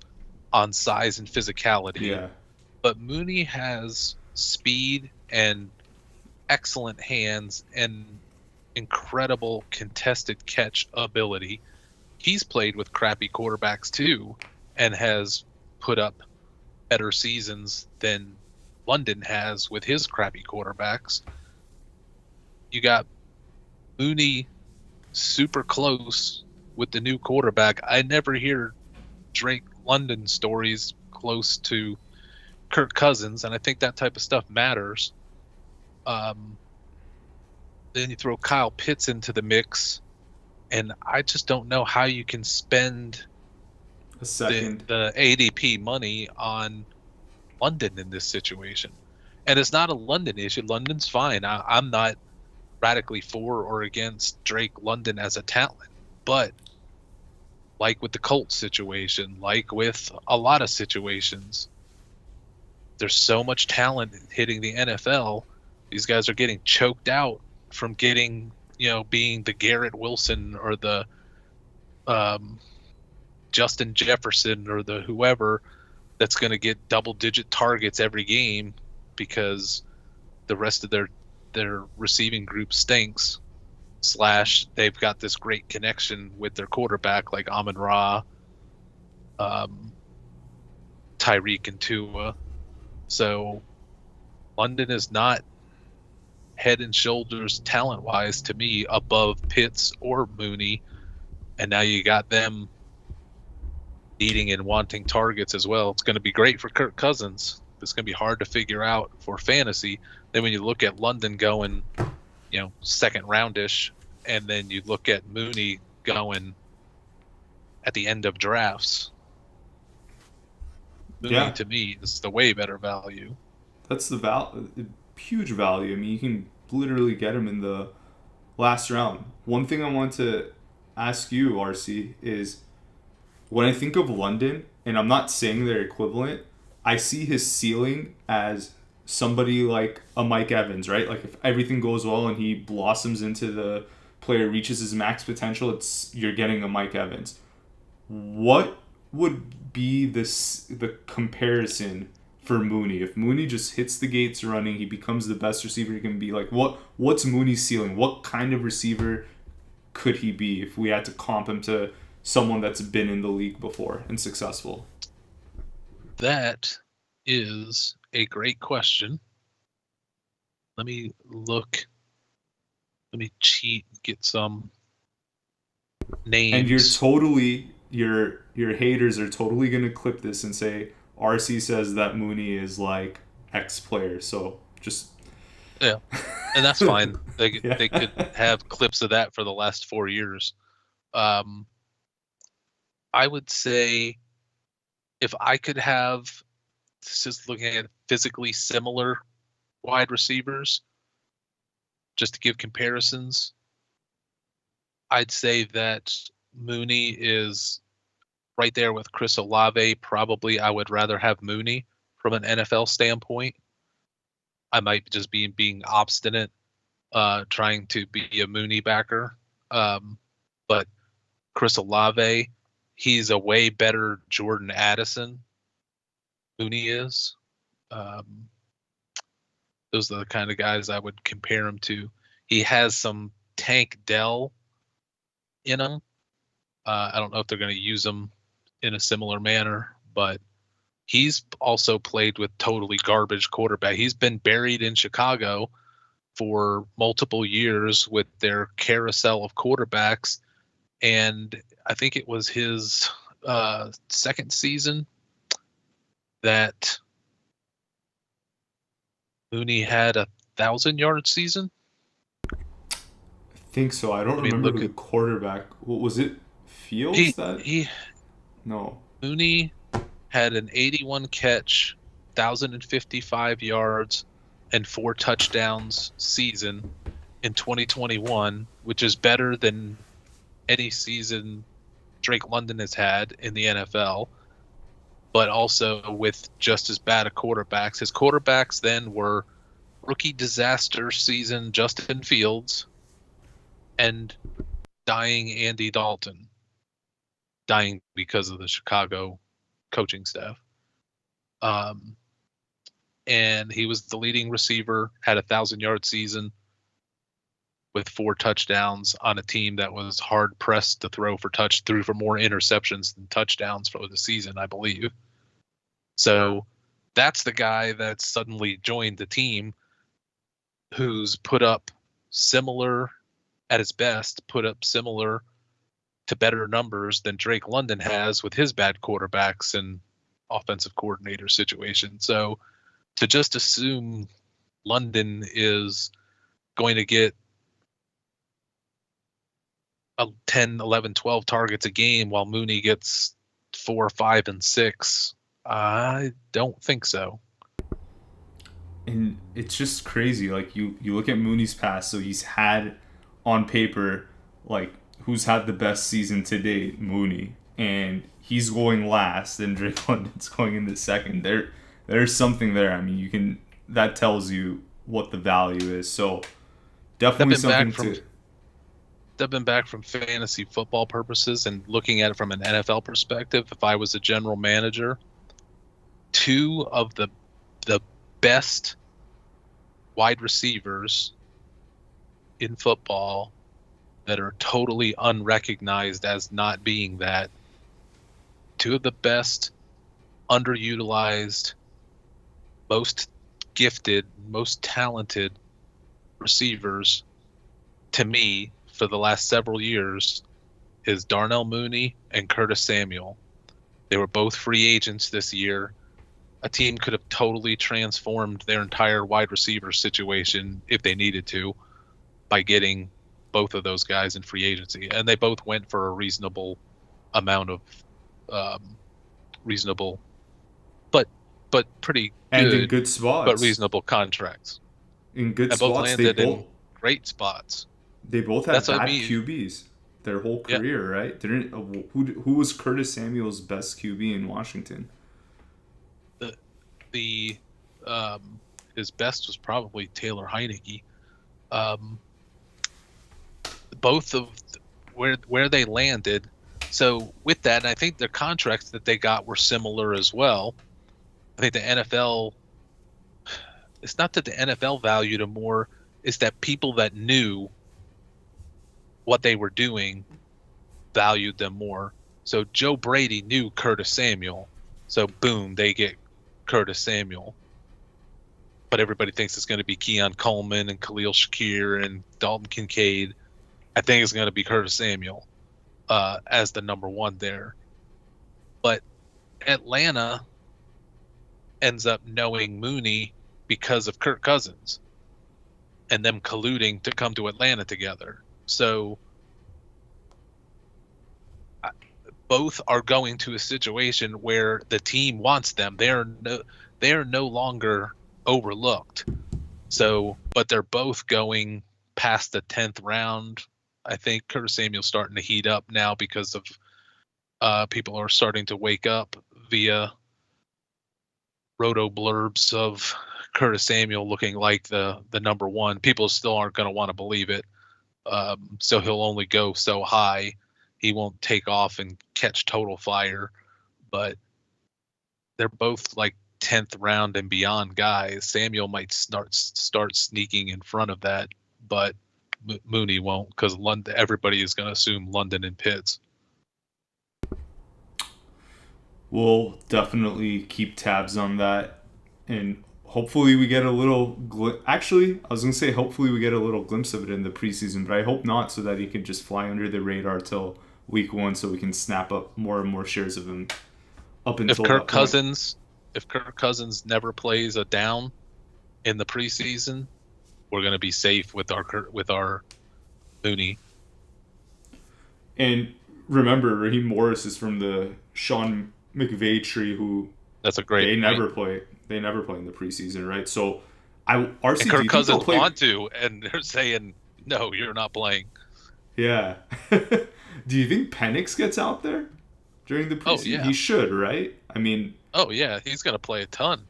on size and physicality. yeah, But Mooney has speed and excellent hands and incredible contested catch ability. He's played with crappy quarterbacks too and has put up better seasons than London has with his crappy quarterbacks. You got Mooney super close with the new quarterback. I never hear Drake London stories close to Kirk Cousins, and I think that type of stuff matters. Then you throw Kyle Pitts into the mix, and I just don't know how you can spend a second. the ADP money on London in this situation. And it's not a London issue. London's fine. I'm not radically for or against Drake London as a talent, but like with the Colts situation, like with a lot of situations, there's so much talent hitting the NFL. These guys are getting choked out from getting, being the Garrett Wilson or the Justin Jefferson or the whoever that's going to get double-digit targets every game because the rest of their receiving group stinks. / they've got this great connection with their quarterback like Amon-Ra, Tyreek and Tua. So London is not head and shoulders talent-wise to me above Pitts or Mooney, and now you got them needing and wanting targets as well. It's going to be great for Kirk Cousins. It's going to be hard to figure out for fantasy. Then when you look at London going, second roundish, and then you look at Mooney going at the end of drafts, Mooney to me is the way better value. That's the huge value. I mean, you can literally get him in the last round. One thing I want to ask you, RC, is when I think of London, and I'm not saying they're equivalent, I see his ceiling as somebody like a Mike Evans, right? Like if everything goes well and he blossoms into the player, reaches his max potential, you're getting a Mike Evans. What would be the comparison for Mooney? If Mooney just hits the gates running, he becomes the best receiver he can be. Like what's Mooney's ceiling? What kind of receiver could he be if we had to comp him to someone that's been in the league before and successful? That is a great question. Let me look. Let me cheat, get some names. And your haters are totally gonna clip this and say RC says that Mooney is like X player. So just and that's fine. They could have clips of that for the last 4 years. I would say if I could have, just looking at physically similar wide receivers, just to give comparisons, I'd say that Mooney is right there with Chris Olave. Probably I would rather have Mooney from an NFL standpoint. I might just be being obstinate, trying to be a Mooney backer. But Chris Olave, he's a way better Jordan Addison. Mooney is. Those are the kind of guys I would compare him to. He has some Tank Dell in him. I don't know if they're going to use him in a similar manner, but he's also played with totally garbage quarterback. He's been buried in Chicago for multiple years with their carousel of quarterbacks, and I think it was his second season that Mooney had a 1,000-yard season. I think so. I don't remember the quarterback. What was it? Fields? No. Mooney had an 81 catch 1,055 yards and 4 touchdowns season in 2021, which is better than any season Drake London has had in the NFL, but also with just as bad a quarterbacks. His quarterbacks then were rookie disaster season Justin Fields and dying Andy Dalton. Dying because of the Chicago coaching staff. And he was the leading receiver, had a 1,000-yard season with 4 touchdowns on a team that was hard pressed to threw for more interceptions than touchdowns for the season, I believe. So that's the guy that suddenly joined the team who's put up similar to better numbers than Drake London has with his bad quarterbacks and offensive coordinator situation. So to just assume London is going to get 10, 11, 12 targets a game while Mooney gets 4, 5, and 6, I don't think so. And it's just crazy. Like you look at Mooney's past, so he's had on paper, like, who's had the best season to date? Mooney. And he's going last, and Drake London's going in the second. There's something there. I mean, that tells you what the value is. So definitely stepping back from fantasy football purposes and looking at it from an NFL perspective, if I was a general manager, 2 of the best wide receivers in football that are totally unrecognized as not being that, 2 of the best, underutilized, most gifted, most talented receivers to me for the last several years is Darnell Mooney and Curtis Samuel. They were both free agents this year. A team could have totally transformed their entire wide receiver situation if they needed to by getting both of those guys in free agency. And they both went for a reasonable amount of reasonable but pretty good, and in good spots, but reasonable contracts. In good and spots, both landed in great spots. They both had bad QBs their whole career, right? Who was Curtis Samuel's best QB in Washington? His best was probably Taylor Heineke. Both of where they landed. So with that, and I think the contracts that they got were similar as well. I think the NFL, it's not that the NFL valued them more, it's that people that knew what they were doing valued them more. So Joe Brady knew Curtis Samuel. So boom, they get Curtis Samuel. But everybody thinks it's going to be Keon Coleman and Khalil Shakir and Dalton Kincaid. I think it's going to be Curtis Samuel as the number 1 there. But Atlanta ends up knowing Mooney because of Kirk Cousins and them colluding to come to Atlanta together. So both are going to a situation where the team wants them. They are no longer overlooked. So, but they're both going past the 10th round. I think Curtis Samuel's starting to heat up now because of people are starting to wake up via roto blurbs of Curtis Samuel looking like the number 1. People still aren't going to want to believe it. So he'll only go so high. He won't take off and catch total fire, but they're both like 10th round and beyond guys. Samuel might start sneaking in front of that, but Mooney won't, because everybody is going to assume London and Pitts. We'll definitely keep tabs on that, and hopefully we get a little actually, I was going to say hopefully we get a little glimpse of it in the preseason, but I hope not, so that he can just fly under the radar till week 1 so we can snap up more and more shares of him up until if Kirk Cousins never plays a down in the preseason, we're going to be safe with our Mooney. And remember, Raheem Morris is from the Sean McVay tree, who That's a great They point. never play. They never play in the preseason, right? So, And RC, do Kirk you think they'll Cousins play? want to, and they're saying, no, you're not playing. Yeah. Do you think Penix gets out there during the Oh, preseason? yeah. He should, right? I mean, Oh, yeah. He's going to play a ton.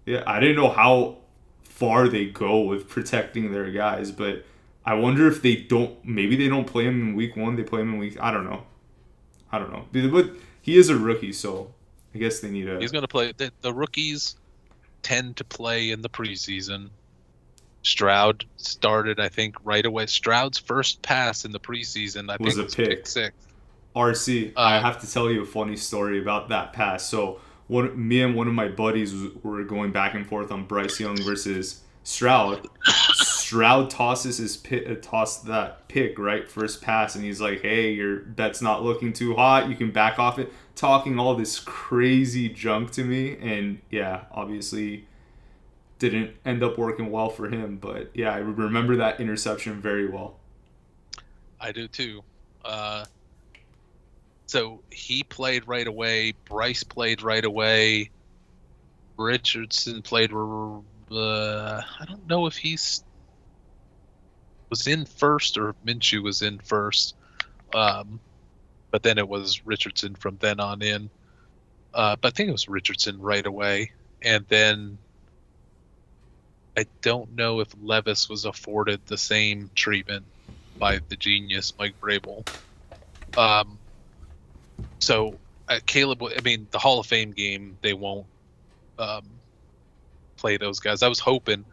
yeah, I didn't know how far they go with protecting their guys, but I wonder if they don't. Maybe they don't play him in week one. They play him in week. I don't know. I don't know. But he is a rookie, so I guess they need a. He's going to play. The rookies tend to play in the preseason. Stroud started, I think, right away. Stroud's first pass in the preseason, I Was think, a was pick pick. six. RC, I Uh, have to tell you a funny story about that pass. So, me and one of my buddies were going back and forth on Bryce Young versus Stroud. Stroud tossed that pick right first pass, and he's like, "Hey, your bet's not looking too hot. You can back off it." Talking all this crazy junk to me, and yeah, obviously didn't end up working well for him. But yeah, I remember that interception very well. I do too. So he played right away. Bryce played right away. Richardson played. I don't know if he's was in first or if Minshew was in first. But then it was Richardson from then on in. But I think it was Richardson right away. And then I don't know if Levis was afforded the same treatment by the genius Mike Vrabel. So Caleb, I mean, the Hall of Fame game, they won't play those guys. I was hoping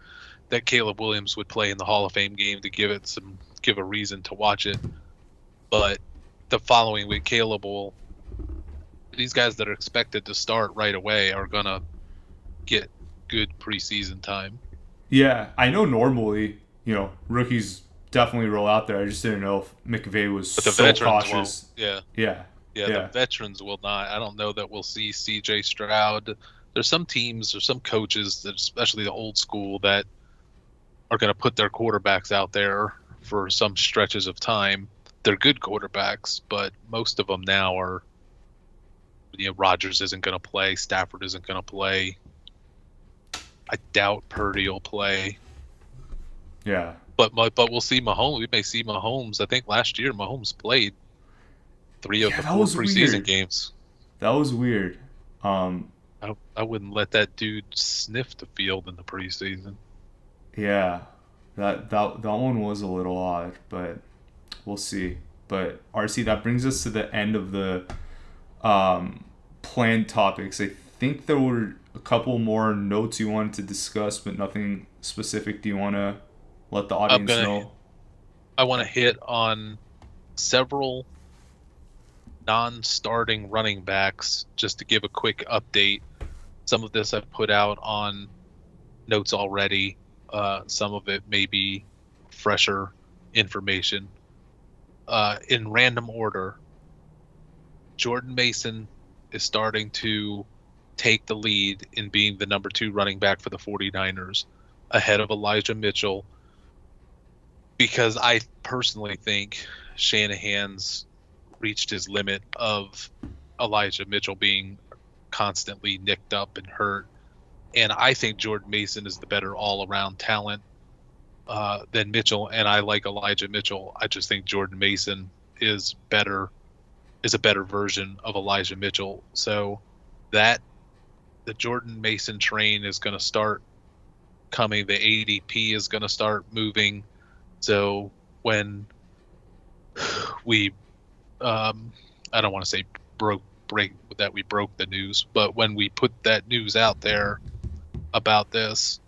that Caleb Williams would play in the Hall of Fame game to give a reason to watch it. But the following week, these guys that are expected to start right away are gonna get good preseason time. Yeah, I know normally, rookies definitely roll out there. I just didn't know if McVay was But the so veterans won't. cautious. Yeah. Yeah, Yeah, the yeah, veterans will not. I don't know that we'll see CJ Stroud. There's some teams or some coaches, that, especially the old school, that are going to put their quarterbacks out there for some stretches of time. They're good quarterbacks, but most of them now are, Rodgers isn't going to play. Stafford isn't going to play. I doubt Purdy will play. yeah. But we'll see Mahomes. We may see Mahomes. I think last year Mahomes played 3 of Yeah, the that 4 was preseason weird. games. That was weird. I wouldn't let that dude sniff the field in the preseason. Yeah, that one was a little odd, but we'll see. But RC, that brings us to the end of the planned topics. I think there were a couple more notes you wanted to discuss, but nothing specific. Do you want to let the audience know? I want to hit on several non-starting running backs just to give a quick update. Some of this I've put out on notes already. Some of it may be fresher information. In random order, Jordan Mason is starting to take the lead in being the number 2 running back for the 49ers ahead of Elijah Mitchell, because I personally think Shanahan's reached his limit of Elijah Mitchell being constantly nicked up and hurt. And I think Jordan Mason is the better all-around talent than Mitchell, and I like Elijah Mitchell. I just think Jordan Mason is a better version of Elijah Mitchell. So that the Jordan Mason train is going to start coming. The ADP is going to start moving. So when we, I don't want to say we broke the news, but when we put that news out there about this,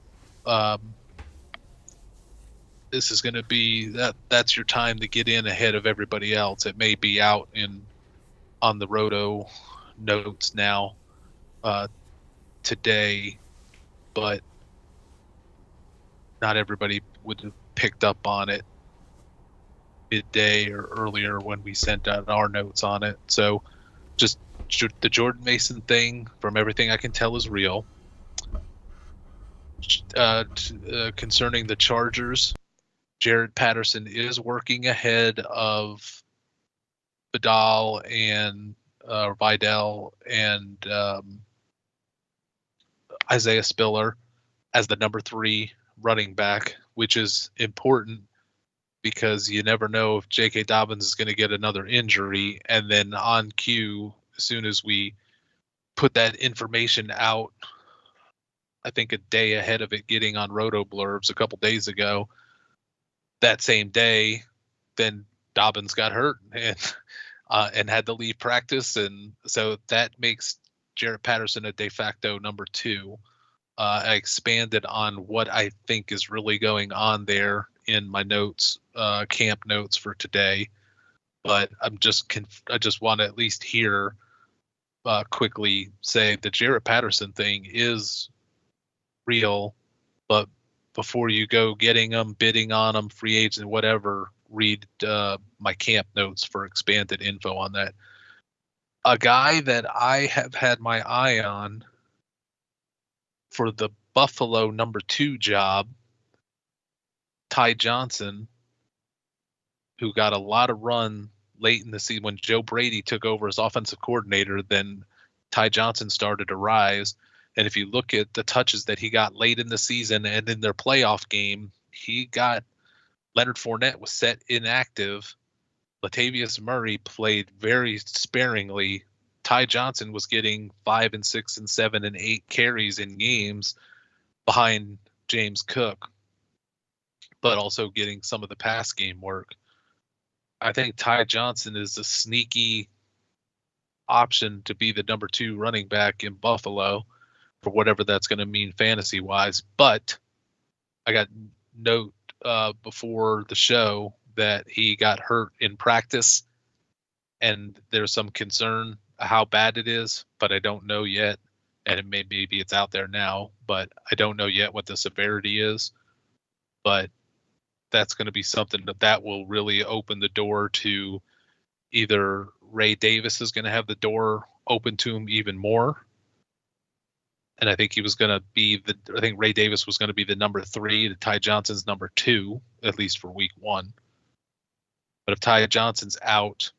this is going to be that's your time to get in ahead of everybody else. It may be out on the Roto notes now today, but not everybody would have picked up on it midday or earlier when we sent out our notes on it. So just the Jordan Mason thing, from everything I can tell, is real. Concerning the Chargers, Jared Patterson is working ahead of Vidal and Isaiah Spiller as the number 3 running back, which is important because you never know if J.K. Dobbins is going to get another injury. And then on cue, as soon as we put that information out, I think a day ahead of it getting on Roto Blurbs a couple days ago, that same day, then Dobbins got hurt and had to leave practice. And so that makes Jarrett Patterson a de facto number 2. I expanded on what I think is really going on there in my notes, camp notes for today. But I just want to at least hear quickly say the Jarrett Patterson thing is real, but before you go getting them, bidding on them, free agent, whatever, read my camp notes for expanded info on that. A guy that I have had my eye on for the Buffalo number 2 job, Ty Johnson, who got a lot of run late in the season when Joe Brady took over as offensive coordinator. Then Ty Johnson started to rise. And if you look at the touches that he got late in the season and in their playoff game, he got Leonard Fournette was set inactive. Latavius Murray played very sparingly. Ty Johnson was getting 5 and 6 and 7 and 8 carries in games behind James Cook, but also getting some of the pass game work. I think Ty Johnson is a sneaky option to be the number 2 running back in Buffalo for whatever that's going to mean fantasy wise. But I got note before the show that he got hurt in practice, and there's some concern how bad it is, but I don't know yet. And maybe it's out there now, but I don't know yet what the severity is. But that's going to be something that will really open the door to either Ray Davis is going to have the door open to him even more. And I think he was going to be I think Ray Davis was going to be the number 3, Ty Johnson's number 2, at least for week 1. But if Ty Johnson's out,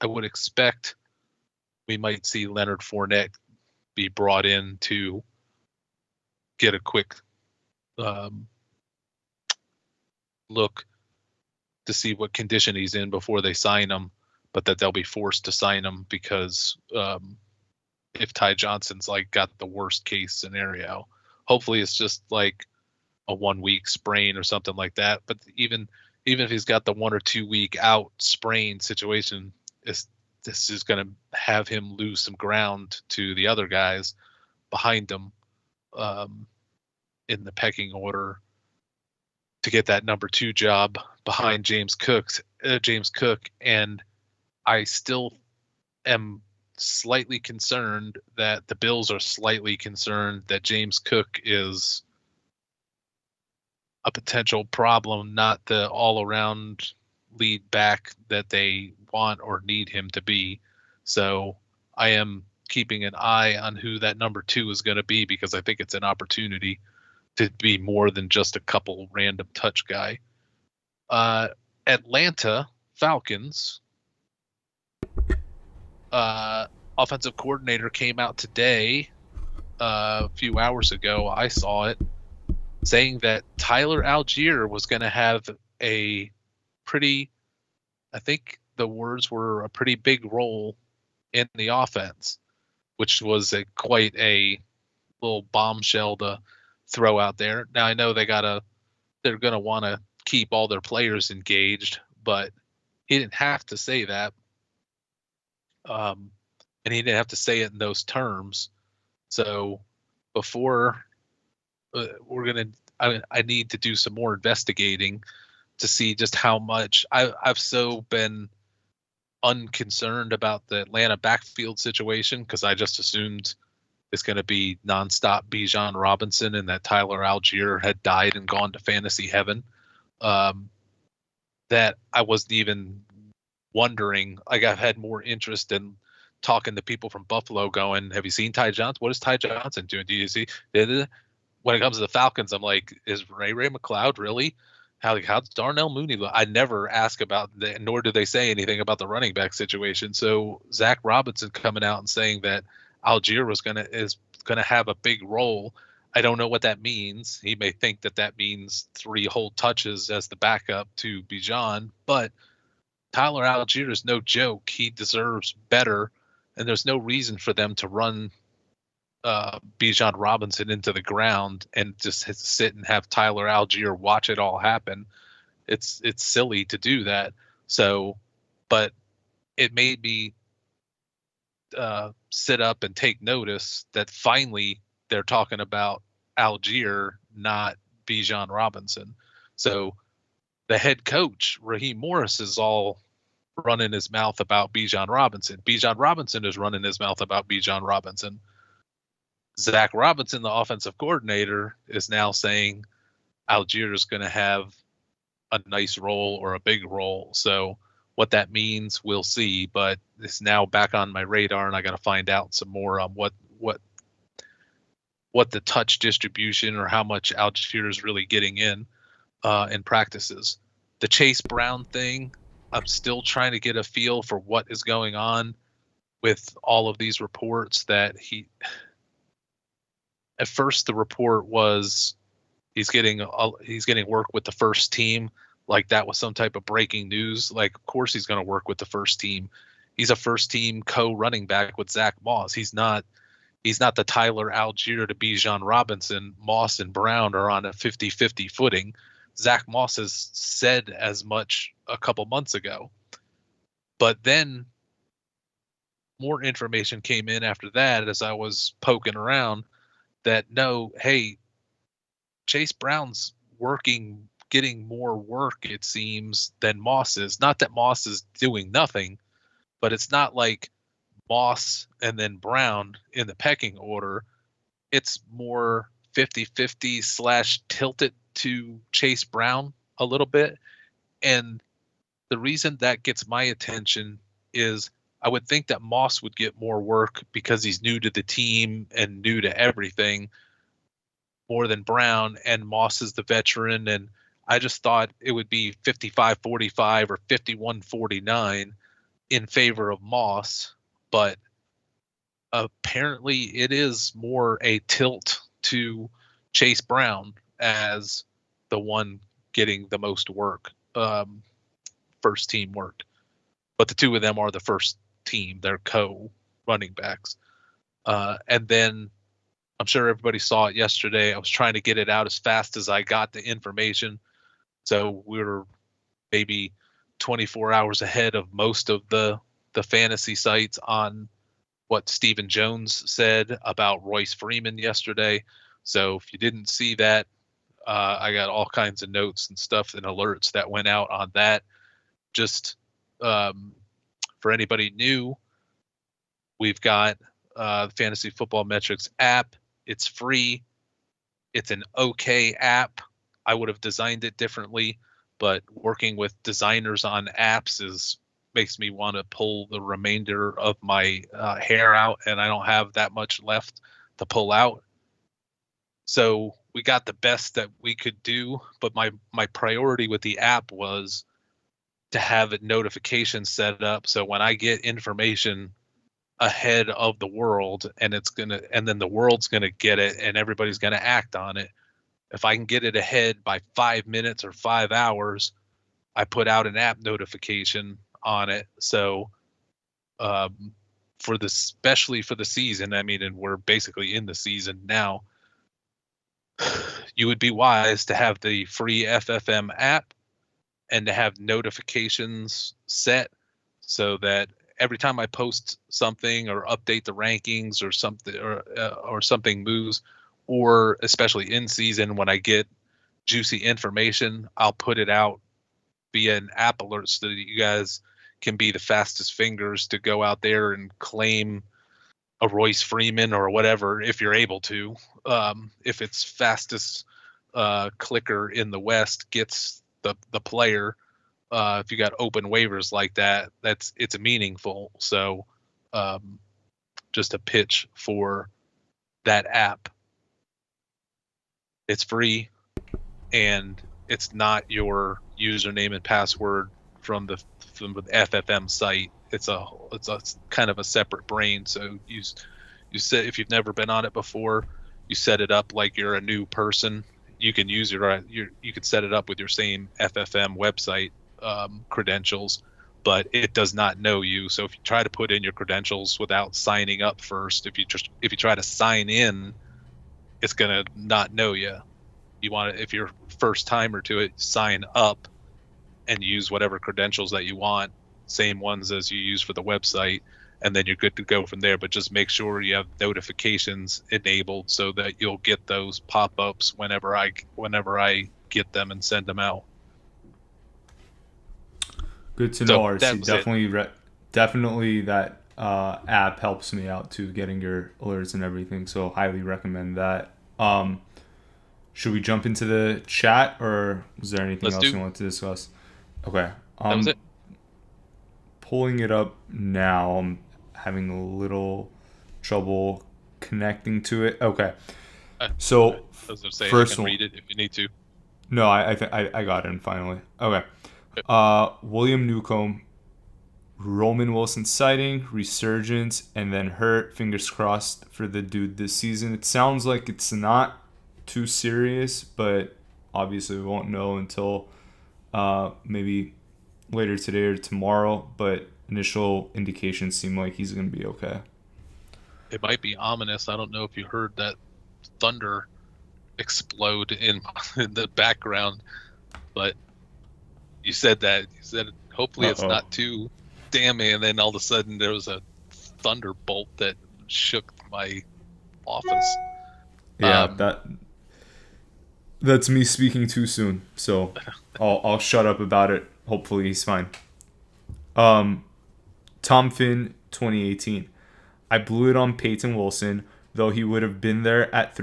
I would expect we might see Leonard Fournette be brought in to get a quick look to see what condition he's in before they sign him, but that they'll be forced to sign him because if Ty Johnson's like got the worst case scenario, hopefully it's just like a 1-week sprain or something like that. But even if he's got the 1 or 2 week out sprain situation, this is going to have him lose some ground to the other guys behind him in the pecking order to get that number 2 job behind James Cook. And I still am slightly concerned that the Bills are slightly concerned that James Cook is a potential problem, not the all-around lead back that they want or need him to be. So I am keeping an eye on who that number 2 is going to be, because I think it's an opportunity to be more than just a couple random touch guy. Atlanta Falcons offensive coordinator came out today, a few hours ago, I saw it, saying that Tyler Algier was going to have a pretty, I think the words were a pretty big role in the offense, which was quite a little bombshell to throw out there. Now I know they're going to want to keep all their players engaged, but he didn't have to say that. And he didn't have to say it in those terms. So before I need to do some more investigating to see just how much I've so been unconcerned about the Atlanta backfield situation, because I just assumed it's going to be nonstop Bijan Robinson and that Tyler Algier had died and gone to fantasy heaven. That I wasn't even wondering. Like, I've had more interest in talking to people from Buffalo going, have you seen Ty Johnson? What is Ty Johnson doing? Do you see? When it comes to the Falcons, I'm like, is Ray McLeod really? How's Darnell Mooney look? I never ask about that, nor do they say anything about the running back situation. So Zach Robinson coming out and saying that Algier is going going to have a big role. I don't know what that means. He may think that means 3 whole touches as the backup to Bijan, but Tyler Algier is no joke. He deserves better, and there's no reason for them to run Bijan Robinson into the ground and just sit and have Tyler Algier watch it all happen. It's silly to do that. So, but it made me sit up and take notice that finally they're talking about Algier, not Bijan Robinson. So the head coach, Raheem Morris, is all running his mouth about Bijan Robinson. Bijan Robinson is running his mouth about Bijan Robinson. Zach Robinson, the offensive coordinator, is now saying Algier is going to have a nice role or a big role. So what that means, we'll see. But it's now back on my radar, and I got to find out some more on what the touch distribution or how much Algier is really getting in practices. The Chase Brown thing, I'm still trying to get a feel for what is going on with all of these reports that at first the report was he's getting work with the first team, like that was some type of breaking news. Like, of course he's going to work with the first team. He's a first team co-running back with Zach Moss. He's not the Tyler Algier to Bijan Robinson. Moss and Brown are on a 50-50 footing. Zach Moss has said as much a couple months ago. But then more information came in after that as I was poking around that no, hey, Chase Brown's getting more work, it seems, than Moss is. Not that Moss is doing nothing, but it's not like Moss and then Brown in the pecking order. It's more 50-50 / tilted to Chase Brown a little bit. And the reason that gets my attention is I would think that Moss would get more work because he's new to the team and new to everything more than Brown, and Moss is the veteran. And I just thought it would be 55-45 or 51-49 in favor of Moss, but apparently it is more a tilt to Chase Brown as the one getting the most work, first team work. But the two of them are the first team. They're co-running backs. And then I'm sure everybody saw it yesterday. I was trying to get it out as fast as I got the information. So we were maybe 24 hours ahead of most of the fantasy sites on what Stephen Jones said about Royce Freeman yesterday. So if you didn't see that, I got all kinds of notes and stuff and alerts that went out on that. Just for anybody new, we've got the Fantasy Football Metrics app. It's free. It's an okay app. I would have designed it differently, but working with designers on apps makes me want to pull the remainder of my hair out, and I don't have that much left to pull out. So we got the best that we could do, but my priority with the app was to have a notification set up so when I get information ahead of the world, and then the world's gonna get it and everybody's gonna act on it. If I can get it ahead by 5 minutes or 5 hours, I put out an app notification on it. So especially for the season, I mean, and we're basically in the season now, you would be wise to have the free FFM app and to have notifications set so that every time I post something or update the rankings or something or something moves, or especially in season when I get juicy information, I'll put it out via an app alert so that you guys can be the fastest fingers to go out there and claim a Royce Freeman or whatever if you're able to. If it's fastest clicker in the West gets the player. If you got open waivers like that, it's meaningful. So just a pitch for that app. It's free, and it's not your username and password from the FFM site. It's a kind of a separate brain. So You set if you've never been on it before, you set it up like you're a new person. You can use you could set it up with your same FFM website credentials, but it does not know you. So if you try to put in your credentials without signing up first, if you try to sign in, it's gonna not know you. You want to, if you're first timer to it, sign up and use whatever credentials that you want, same ones as you use for the website, and then you're good to go from there. But just make sure you have notifications enabled so that you'll get those pop-ups whenever I get them and send them out. Good to know, RC. Definitely that app helps me out too, getting your alerts and everything. So highly recommend that. Should we jump into the chat, or was there anything else you want to discuss? Okay. That was it. Pulling it up now. I'm having a little trouble connecting to it. Okay. So first, I can read it if you need to. No, I got it finally. Okay. William Newcomb, Roman Wilson sighting, resurgence, and then hurt. Fingers crossed for the dude this season. It sounds like it's not too serious, but obviously we won't know until maybe later today or tomorrow. But initial indications seem like he's going to be okay. It might be ominous. I don't know if you heard that thunder explode in the background, but you said hopefully it's not too damning, and then all of a sudden there was a thunderbolt that shook my office. Yeah, that's me speaking too soon, so I'll shut up about it. Hopefully he's fine. Tom Finn 2018. I blew it on Peyton Wilson, though he would have been there at at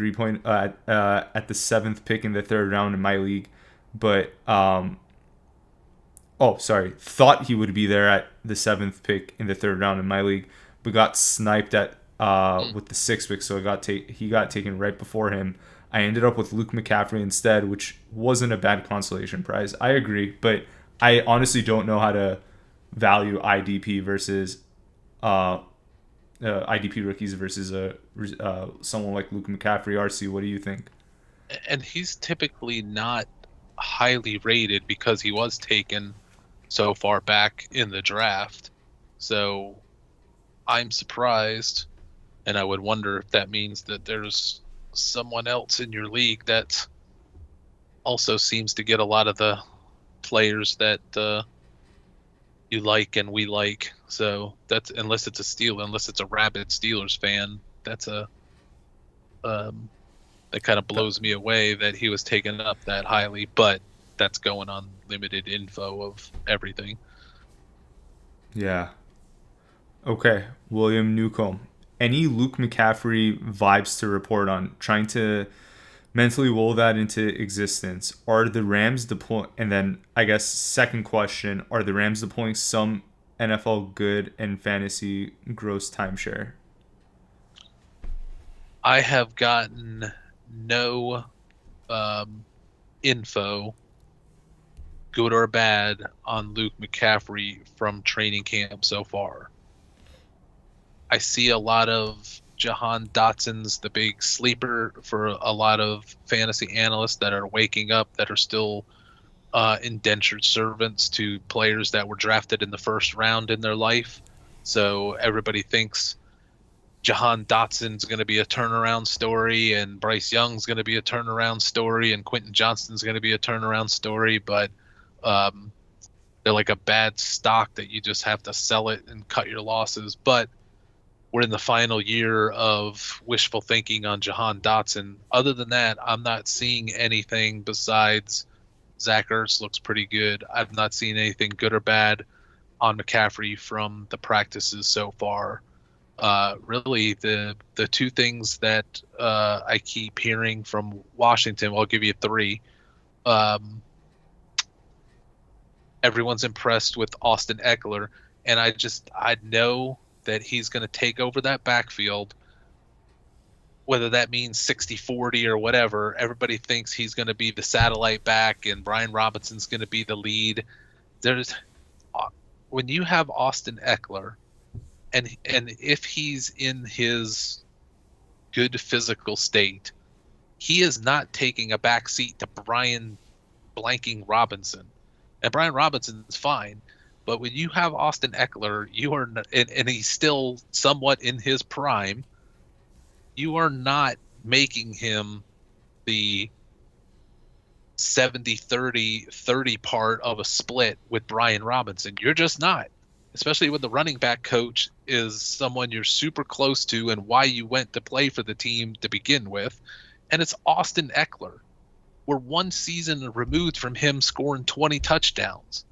the 7th pick in the 3rd round in my league, but thought he would be there at the 7th pick in the 3rd round in my league, but got sniped at with the 6th pick, so he got taken right before him. I ended up with Luke McCaffrey instead, which wasn't a bad consolation prize. I agree, but I honestly don't know how to value IDP versus IDP rookies versus someone like Luke McCaffrey. RC, what do you think? And he's typically not highly rated because he was taken so far back in the draft. So I'm surprised, and I would wonder if that means that there's someone else in your league that also seems to get a lot of the players that you like and we like. So that's, unless it's a rabid Steelers fan, that's that kind of blows me away that he was taken up that highly, but that's going on limited info of everything. Yeah. Okay, William Newcomb. Any Luke McCaffrey vibes to report on? Trying to mentally will that into existence. Are the Rams deploying? And then I guess second question: are the Rams deploying some NFL good and fantasy gross timeshare? I have gotten no info, good or bad, on Luke McCaffrey from training camp so far. I see a lot of Jahan Dotson's the big sleeper for a lot of fantasy analysts that are waking up, that are still indentured servants to players that were drafted in the 1st round in their life. So everybody thinks Jahan Dotson's going to be a turnaround story, and Bryce Young's going to be a turnaround story, and Quentin Johnston's going to be a turnaround story, but they're like a bad stock that you just have to sell it and cut your losses. But we're in the final year of wishful thinking on Jahan Dotson. Other than that, I'm not seeing anything besides Zach Ertz looks pretty good. I've not seen anything good or bad on McCaffrey from the practices so far. Really, the two things that I keep hearing from Washington, well, I'll give you 3. Everyone's impressed with Austin Eckler, and I know that he's going to take over that backfield, whether that means 60-40 or whatever. Everybody thinks he's going to be the satellite back and Brian Robinson's going to be the lead. When you have Austin Eckler, and if he's in his good physical state, he is not taking a back seat to Brian blanking Robinson. And Brian Robinson's fine, but when you have Austin Eckler, you are and he's still somewhat in his prime, you are not making him the 70-30 part of a split with Brian Robinson. You're just not, especially when the running back coach is someone you're super close to and why you went to play for the team to begin with. And it's Austin Eckler. We're one season removed from him scoring 20 touchdowns.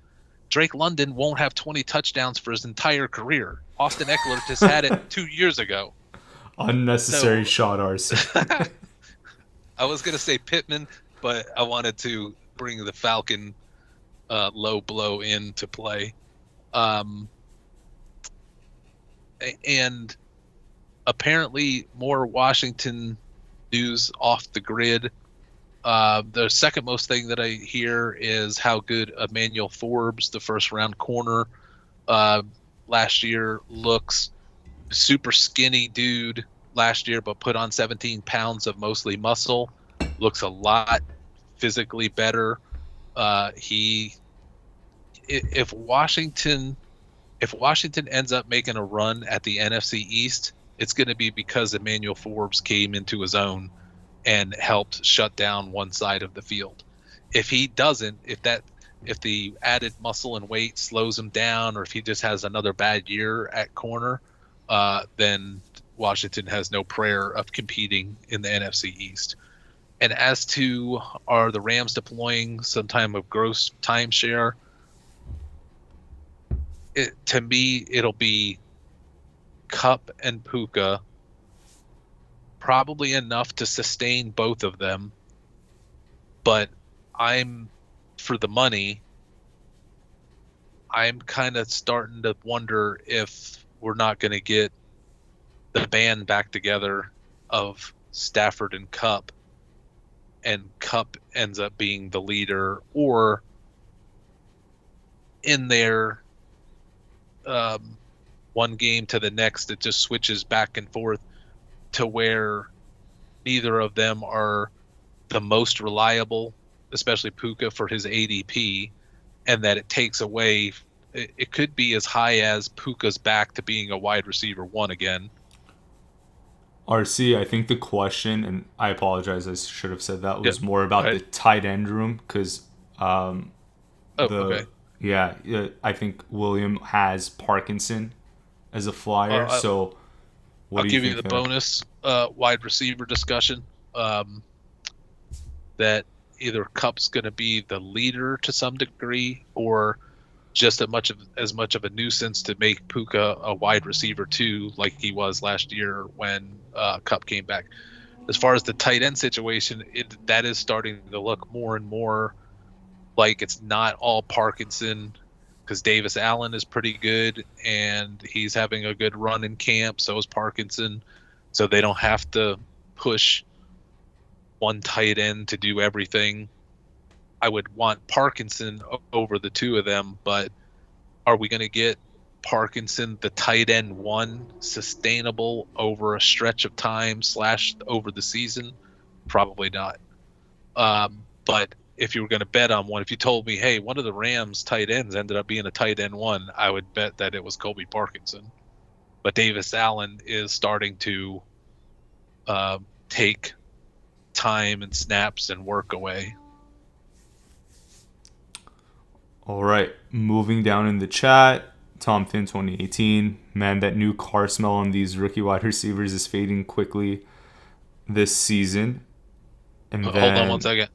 Drake London won't have 20 touchdowns for his entire career. Austin Eckler just had it 2 years ago. Unnecessary shot, RC. I was going to say Pittman, but I wanted to bring the Falcon low blow into play. And apparently more Washington news off the grid. The second most thing that I hear is how good Emmanuel Forbes, the first round corner, last year looks. Super skinny dude last year, but put on 17 pounds of mostly muscle. Looks a lot physically better. If Washington ends up making a run at the NFC East, it's going to be because Emmanuel Forbes came into his own and helped shut down one side of the field. If he doesn't, if the added muscle and weight slows him down, or if he just has another bad year at corner, then Washington has no prayer of competing in the NFC East. And as to, are the Rams deploying some type of gross timeshare? To me, it'll be Kupp and Puka, probably enough to sustain both of them. But for the money, I'm kind of starting to wonder if we're not going to get the band back together of Stafford and Kupp, and Kupp ends up being the leader, or in their one game to the next, it just switches back and forth to where neither of them are the most reliable, especially Puka for his ADP, and that it takes away. It could be as high as Puka's back to being a wide receiver one again. RC, I think the question, and I apologize, I should have said that, was more about the tight end room, because okay. Yeah, I think William has Parkinson as a flyer, so I'll give you the bonus wide receiver discussion. That either Kupp's going to be the leader to some degree, or just as much of a nuisance to make Puka a wide receiver too, like he was last year when Kupp came back. As far as the tight end situation, that is starting to look more and more like it's not all Parkinson, because Davis Allen is pretty good and he's having a good run in camp. So is Parkinson. So they don't have to push one tight end to do everything. I would want Parkinson over the two of them, but are we going to get Parkinson, the tight end one, sustainable over a stretch of time / over the season? Probably not. But if you were going to bet on one, if you told me, hey, one of the Rams tight ends ended up being a tight end one, I would bet that it was Colby Parkinson. But Davis Allen is starting to take time and snaps and work away. All right, moving down in the chat, Tom Finn 2018. Man, that new car smell on these rookie wide receivers is fading quickly this season. And Hold on one second.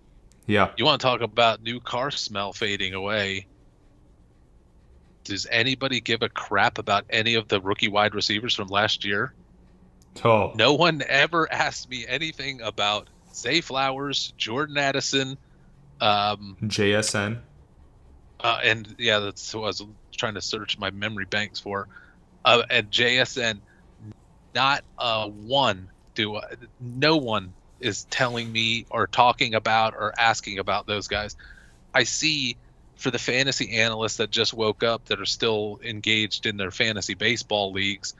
Yeah. You want to talk about new car smell fading away? Does anybody give a crap about any of the rookie wide receivers from last year? Oh. No one ever asked me anything about Zay Flowers, Jordan Addison, JSN. And yeah, that's what I was trying to search my memory banks for. And JSN, not one. No one is telling me or talking about or asking about those guys. I see for the fantasy analysts that just woke up that are still engaged in their fantasy baseball leagues,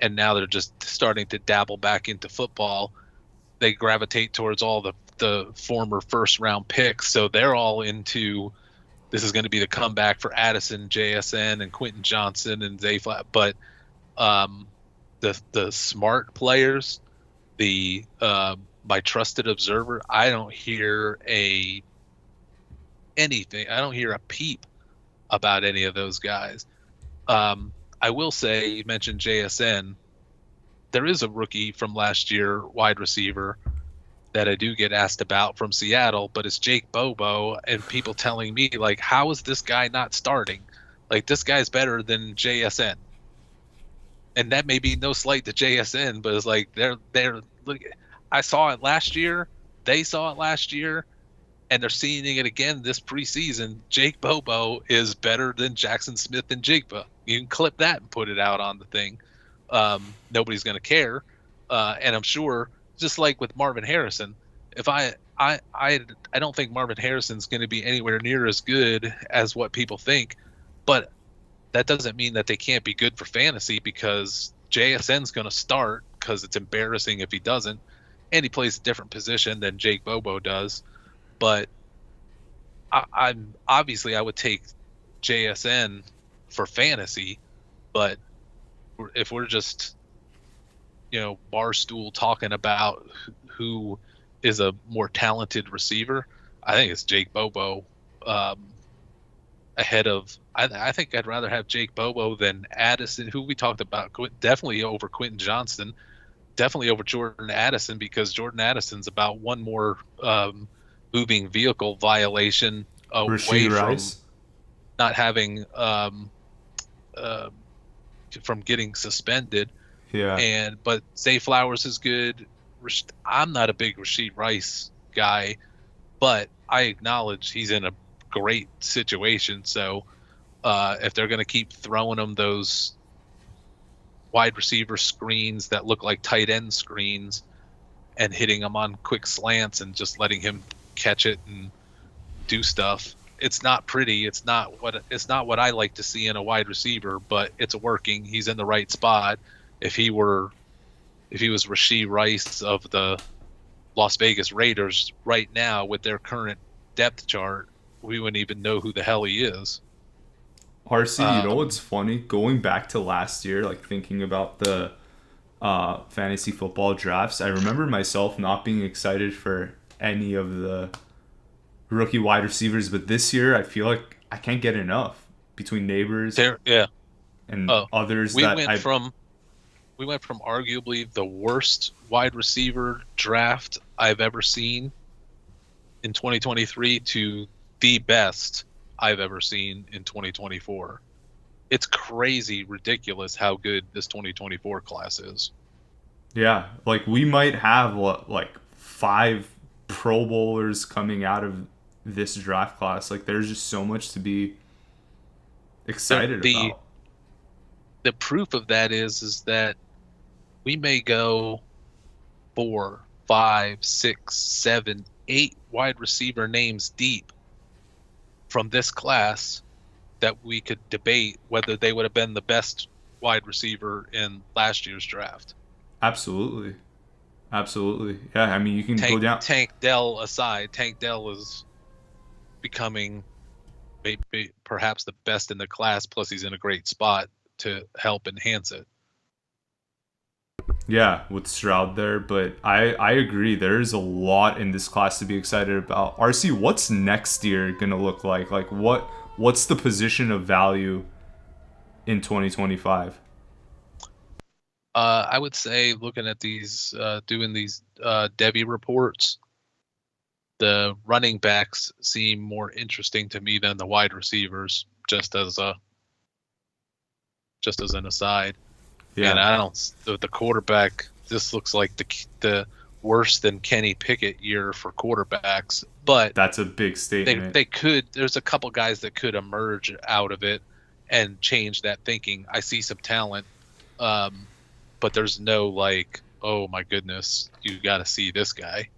and now they're just starting to dabble back into football. They gravitate towards all the former first round picks, so they're all into this is going to be the comeback for Addison, JSN, and Quentin Johnson and Zay Flat. But the smart players, the my trusted observer, I don't hear anything. I don't hear a peep about any of those guys. I will say, you mentioned JSN. There is a rookie from last year, wide receiver, that I do get asked about from Seattle, but it's Jake Bobo, and people telling me, like, how is this guy not starting? Like, this guy's better than JSN. And that may be no slight to JSN, but it's like they're look, I saw it last year, they saw it last year, and they're seeing it again this preseason. Jake Bobo is better than Jackson Smith and Jigba. You can clip that and put it out on the thing. Nobody's going to care. And I'm sure, just like with Marvin Harrison, if I don't think Marvin Harrison's going to be anywhere near as good as what people think, but that doesn't mean that they can't be good for fantasy, because JSN's going to start, because it's embarrassing if he doesn't, and he plays a different position than Jake Bobo does. But I'm obviously I would take JSN for fantasy, but if we're just barstool talking about who is a more talented receiver, I think it's Jake Bobo ahead of. I think I'd rather have Jake Bobo than Addison, who we talked about, definitely over Quentin Johnston, definitely over Jordan Addison, because Jordan Addison's about one more moving vehicle violation away from not having from getting suspended. Yeah. But Zay Flowers is good. I'm not a big Rashid Rice guy, but I acknowledge he's in a great situation. So if they're going to keep throwing him those wide receiver screens that look like tight end screens and hitting him on quick slants and just letting him catch it and do stuff, it's not pretty. It's not what I like to see in a wide receiver, but it's working. He's in the right spot. If he was Rashid Rice of the Las Vegas Raiders right now with their current depth chart, we wouldn't even know who the hell he is. RC, you know what's funny? Going back to last year, like thinking about the fantasy football drafts, I remember myself not being excited for any of the rookie wide receivers, but this year I feel like I can't get enough between Neighbors and others. We went from arguably the worst wide receiver draft I've ever seen in 2023 to the best I've ever seen in 2024. It's crazy, ridiculous how good this 2024 class is. Yeah, like we might have like 5 Pro Bowlers coming out of this draft class. Like there's just so much to be excited about. The proof of that is that we may go 4, 5, 6, 7, 8 wide receiver names deep from this class that we could debate whether they would have been the best wide receiver in last year's draft. Absolutely. Yeah, I mean, you can go down. Tank Dell aside, Tank Dell is becoming maybe perhaps the best in the class, plus he's in a great spot to help enhance it. Yeah, with Stroud there, but I agree. There's a lot in this class to be excited about. RC, what's next year going to look like? Like what's the position of value in 2025? I would say, looking at these, doing these Debbie reports, the running backs seem more interesting to me than the wide receivers, just as an aside. Yeah. And I don't. The quarterback. This looks like the worse than Kenny Pickett year for quarterbacks. But that's a big statement. They could. There's a couple guys that could emerge out of it and change that thinking. I see some talent, but there's no like, oh my goodness, you got to see this guy.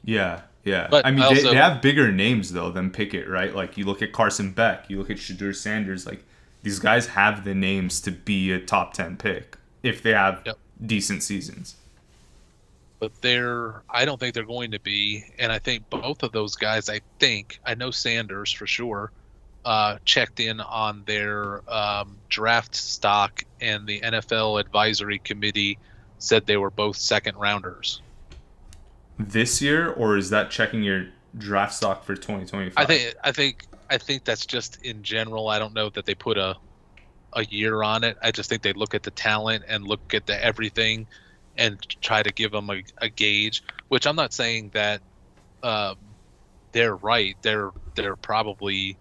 Yeah. But I mean, they have bigger names though than Pickett, right? Like you look at Carson Beck, you look at Shadur Sanders, like. These guys have the names to be a top 10 pick if they have Yep. decent seasons. But I don't think they're going to be. And I think both of those guys, I know Sanders for sure, checked in on their draft stock, and the NFL advisory committee said they were both second rounders. This year, or is that checking your draft stock for 2025? I think that's just in general. I don't know that they put a year on it. I just think they look at the talent and look at the everything and try to give them a gauge, which I'm not saying that they're right. They're probably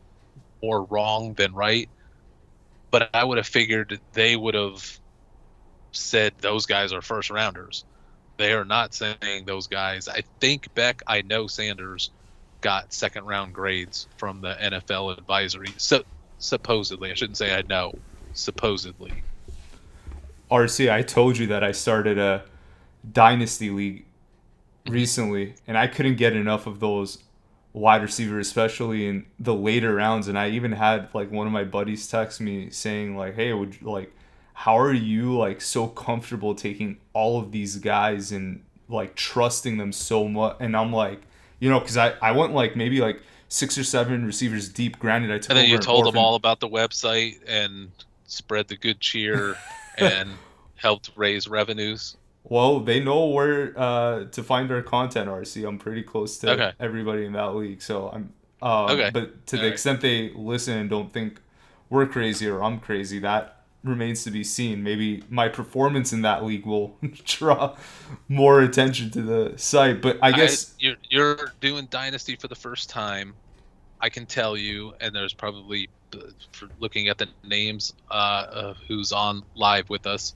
more wrong than right. But I would have figured they would have said those guys are first rounders. They are not saying those guys. I know Sanders got second round grades from the NFL advisory. So supposedly, I shouldn't say I know, supposedly. RC, I told you that I started a Dynasty league recently, and I couldn't get enough of those wide receivers, especially in the later rounds. And I even had like one of my buddies text me saying like, "Hey, would you, like, how are you like so comfortable taking all of these guys and like trusting them so much?" And I'm like, because I went like maybe like 6 or 7 receivers deep. Granted, I took And then over you an told them orphan. all about the website and spread the good cheer and helped raise revenues. Well, they know where to find our content, RC. I'm pretty close to Okay. everybody in that league, so I'm. Okay. But to the All right. extent they listen and don't think we're crazy or I'm crazy, that remains to be seen. Maybe my performance in that league will draw more attention to the site. But I guess You're doing Dynasty for the first time. I can tell you, and there's probably, for looking at the names of who's on live with us,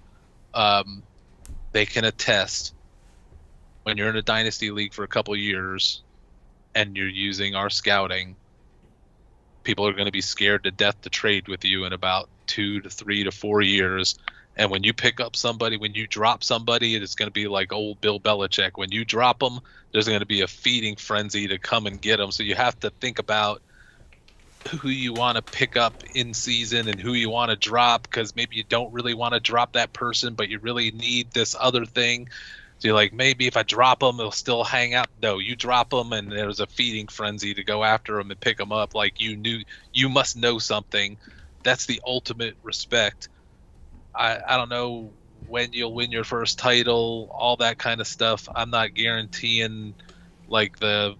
they can attest when you're in a Dynasty league for a couple years and you're using our scouting, people are going to be scared to death to trade with you in about 2 to 3 to 4 years. And when you pick up somebody, when you drop somebody, it's going to be like old Bill Belichick. When you drop them, there's going to be a feeding frenzy to come and get them. So you have to think about who you want to pick up in season and who you want to drop, because maybe you don't really want to drop that person, but you really need this other thing. So you're like, maybe if I drop them, they'll still hang out. No, you drop them, and there's a feeding frenzy to go after them and pick them up. Like you must know something. That's the ultimate respect. I don't know when you'll win your first title, all that kind of stuff. I'm not guaranteeing like the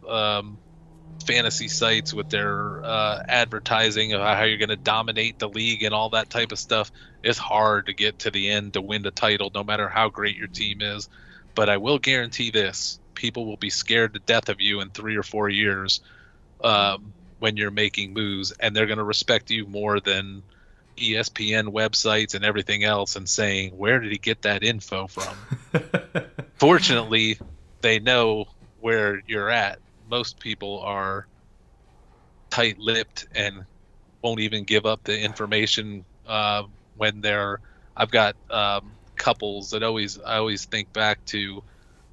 fantasy sites with their advertising of how you're going to dominate the league and all that type of stuff. It's hard to get to the end to win the title, no matter how great your team is. But I will guarantee this: people will be scared to death of you in 3 or 4 years when you're making moves, and they're going to respect you more than ESPN websites and everything else, and saying, where did he get that info from? Fortunately, they know where you're at. Most people are tight-lipped and won't even give up the information when they're. I've got couples that I always think back to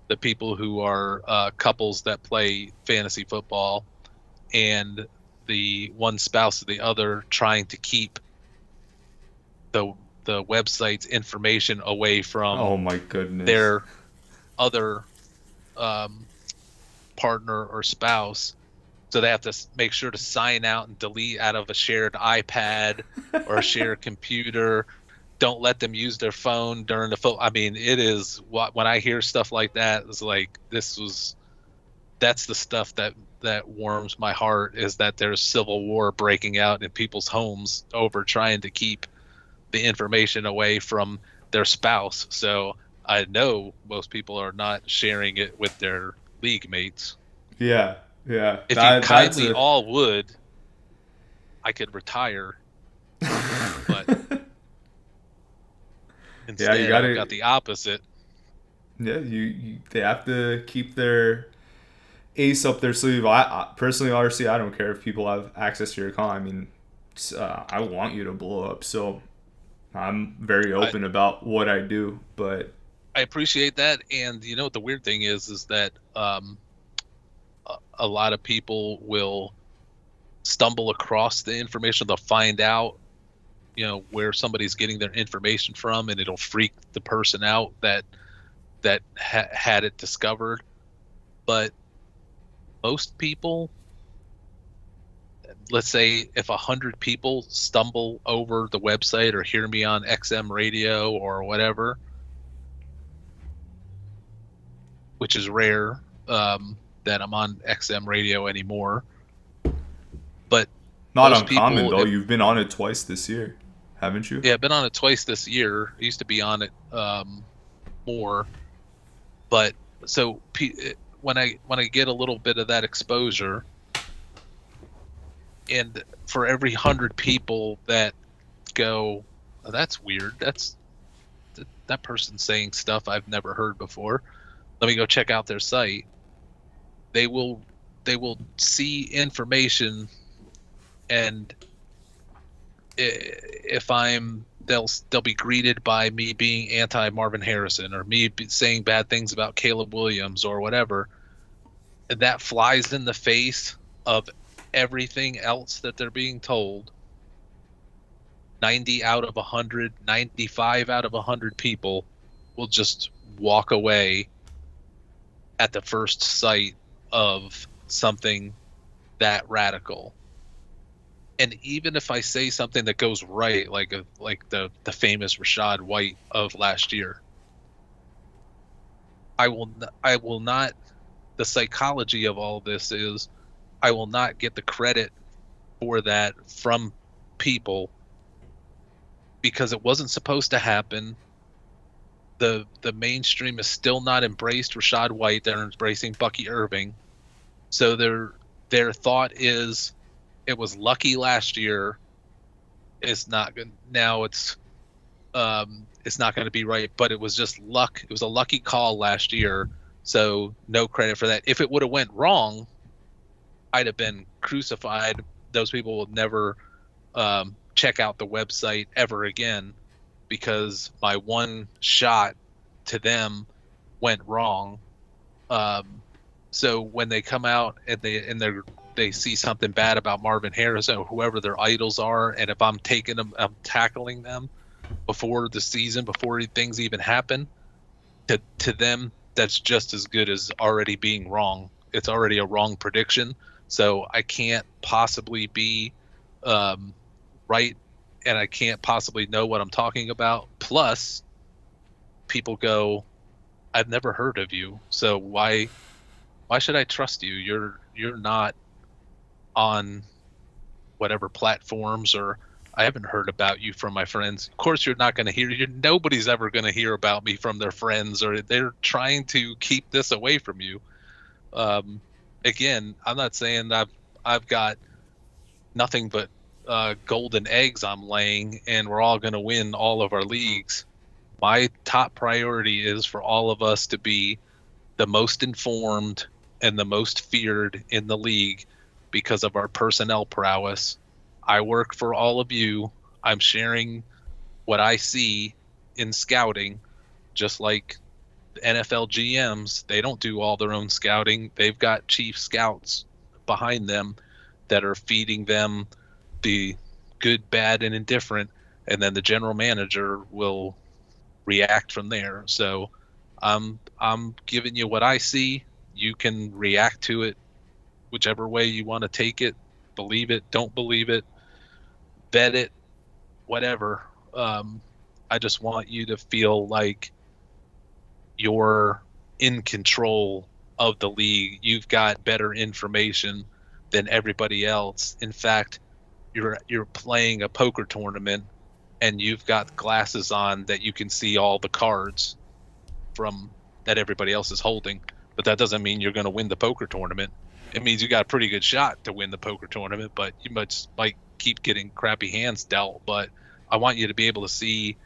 the people who are couples that play fantasy football, and the one spouse of the other trying to keep the website's information away from oh my goodness, their other partner or spouse. So they have to make sure to sign out and delete out of a shared iPad or a shared computer. Don't let them use their phone during the phone. I mean, it is when I hear stuff like that, it's like that's the stuff that warms my heart, is that there's civil war breaking out in people's homes over trying to keep the information away from their spouse. So I know most people are not sharing it with their league mates. Yeah. If you kindly all would, I could retire. But instead, I've got the opposite. Yeah, they have to keep their ace up their sleeve. I personally, RC, I don't care if people have access to your account. I mean, I want you to blow up, so I'm very open about what I do. But I appreciate that, and you know what the weird thing is that a lot of people will stumble across the information. They'll find out, where somebody's getting their information from, and it'll freak the person out that had it discovered. But most people, let's say if 100 people stumble over the website or hear me on XM radio or whatever, which is rare that I'm on XM radio anymore, but not uncommon people, though. You've been on it twice this year, haven't you? Yeah, I've been on it twice this year. I used to be on it more, but so when I get a little bit of that exposure, and for every 100 people that go, oh, that's weird, that person's saying stuff I've never heard before, let me go check out their site. They will see information, and they'll be greeted by me being anti Marvin Harrison, or me saying bad things about Caleb Williams or whatever, and that flies in the face of everything else that they're being told. 90 out of 100, 95 out of 100 people will just walk away at the first sight of something that radical. And even if I say something that goes right, like the famous Rachaad White of last year, I will not. The psychology of all this is, I will not get the credit for that from people, because it wasn't supposed to happen. The mainstream has still not embraced Rachaad White. They're embracing Bucky Irving. So their thought is, it was lucky last year. It's not good now. It's not going to be right. But it was just luck. It was a lucky call last year. So no credit for that. If it would have went wrong, I'd have been crucified. Those people will never check out the website ever again, because my one shot to them went wrong. So when they come out and they see something bad about Marvin Harrison or whoever their idols are, and if I'm tackling them before the season, before things even happen, to them, that's just as good as already being wrong. It's already a wrong prediction. So I can't possibly be right, and I can't possibly know what I'm talking about. Plus, people go, I've never heard of you, so why should I trust you? You're not on whatever platforms, or I haven't heard about you from my friends. Of course, you're not going to hear. Nobody's ever going to hear about me from their friends, or they're trying to keep this away from you. Again, I'm not saying I've got nothing but golden eggs I'm laying, and we're all going to win all of our leagues. My top priority is for all of us to be the most informed and the most feared in the league because of our personnel prowess. I work for all of you. I'm sharing what I see in scouting, just like the NFL GMs. They don't do all their own scouting. They've got chief scouts behind them that are feeding them the good, bad, and indifferent, and then the general manager will react from there. So I'm giving you what I see. You can react to it whichever way you want to take it. Believe it, don't believe it, bet it, whatever. I just want you to feel like you're in control of the league. You've got better information than everybody else. In fact, you're playing a poker tournament, and you've got glasses on that you can see all the cards from that everybody else is holding. But that doesn't mean you're going to win the poker tournament. It means you got a pretty good shot to win the poker tournament, but you might keep getting crappy hands dealt. But I want you to be able to see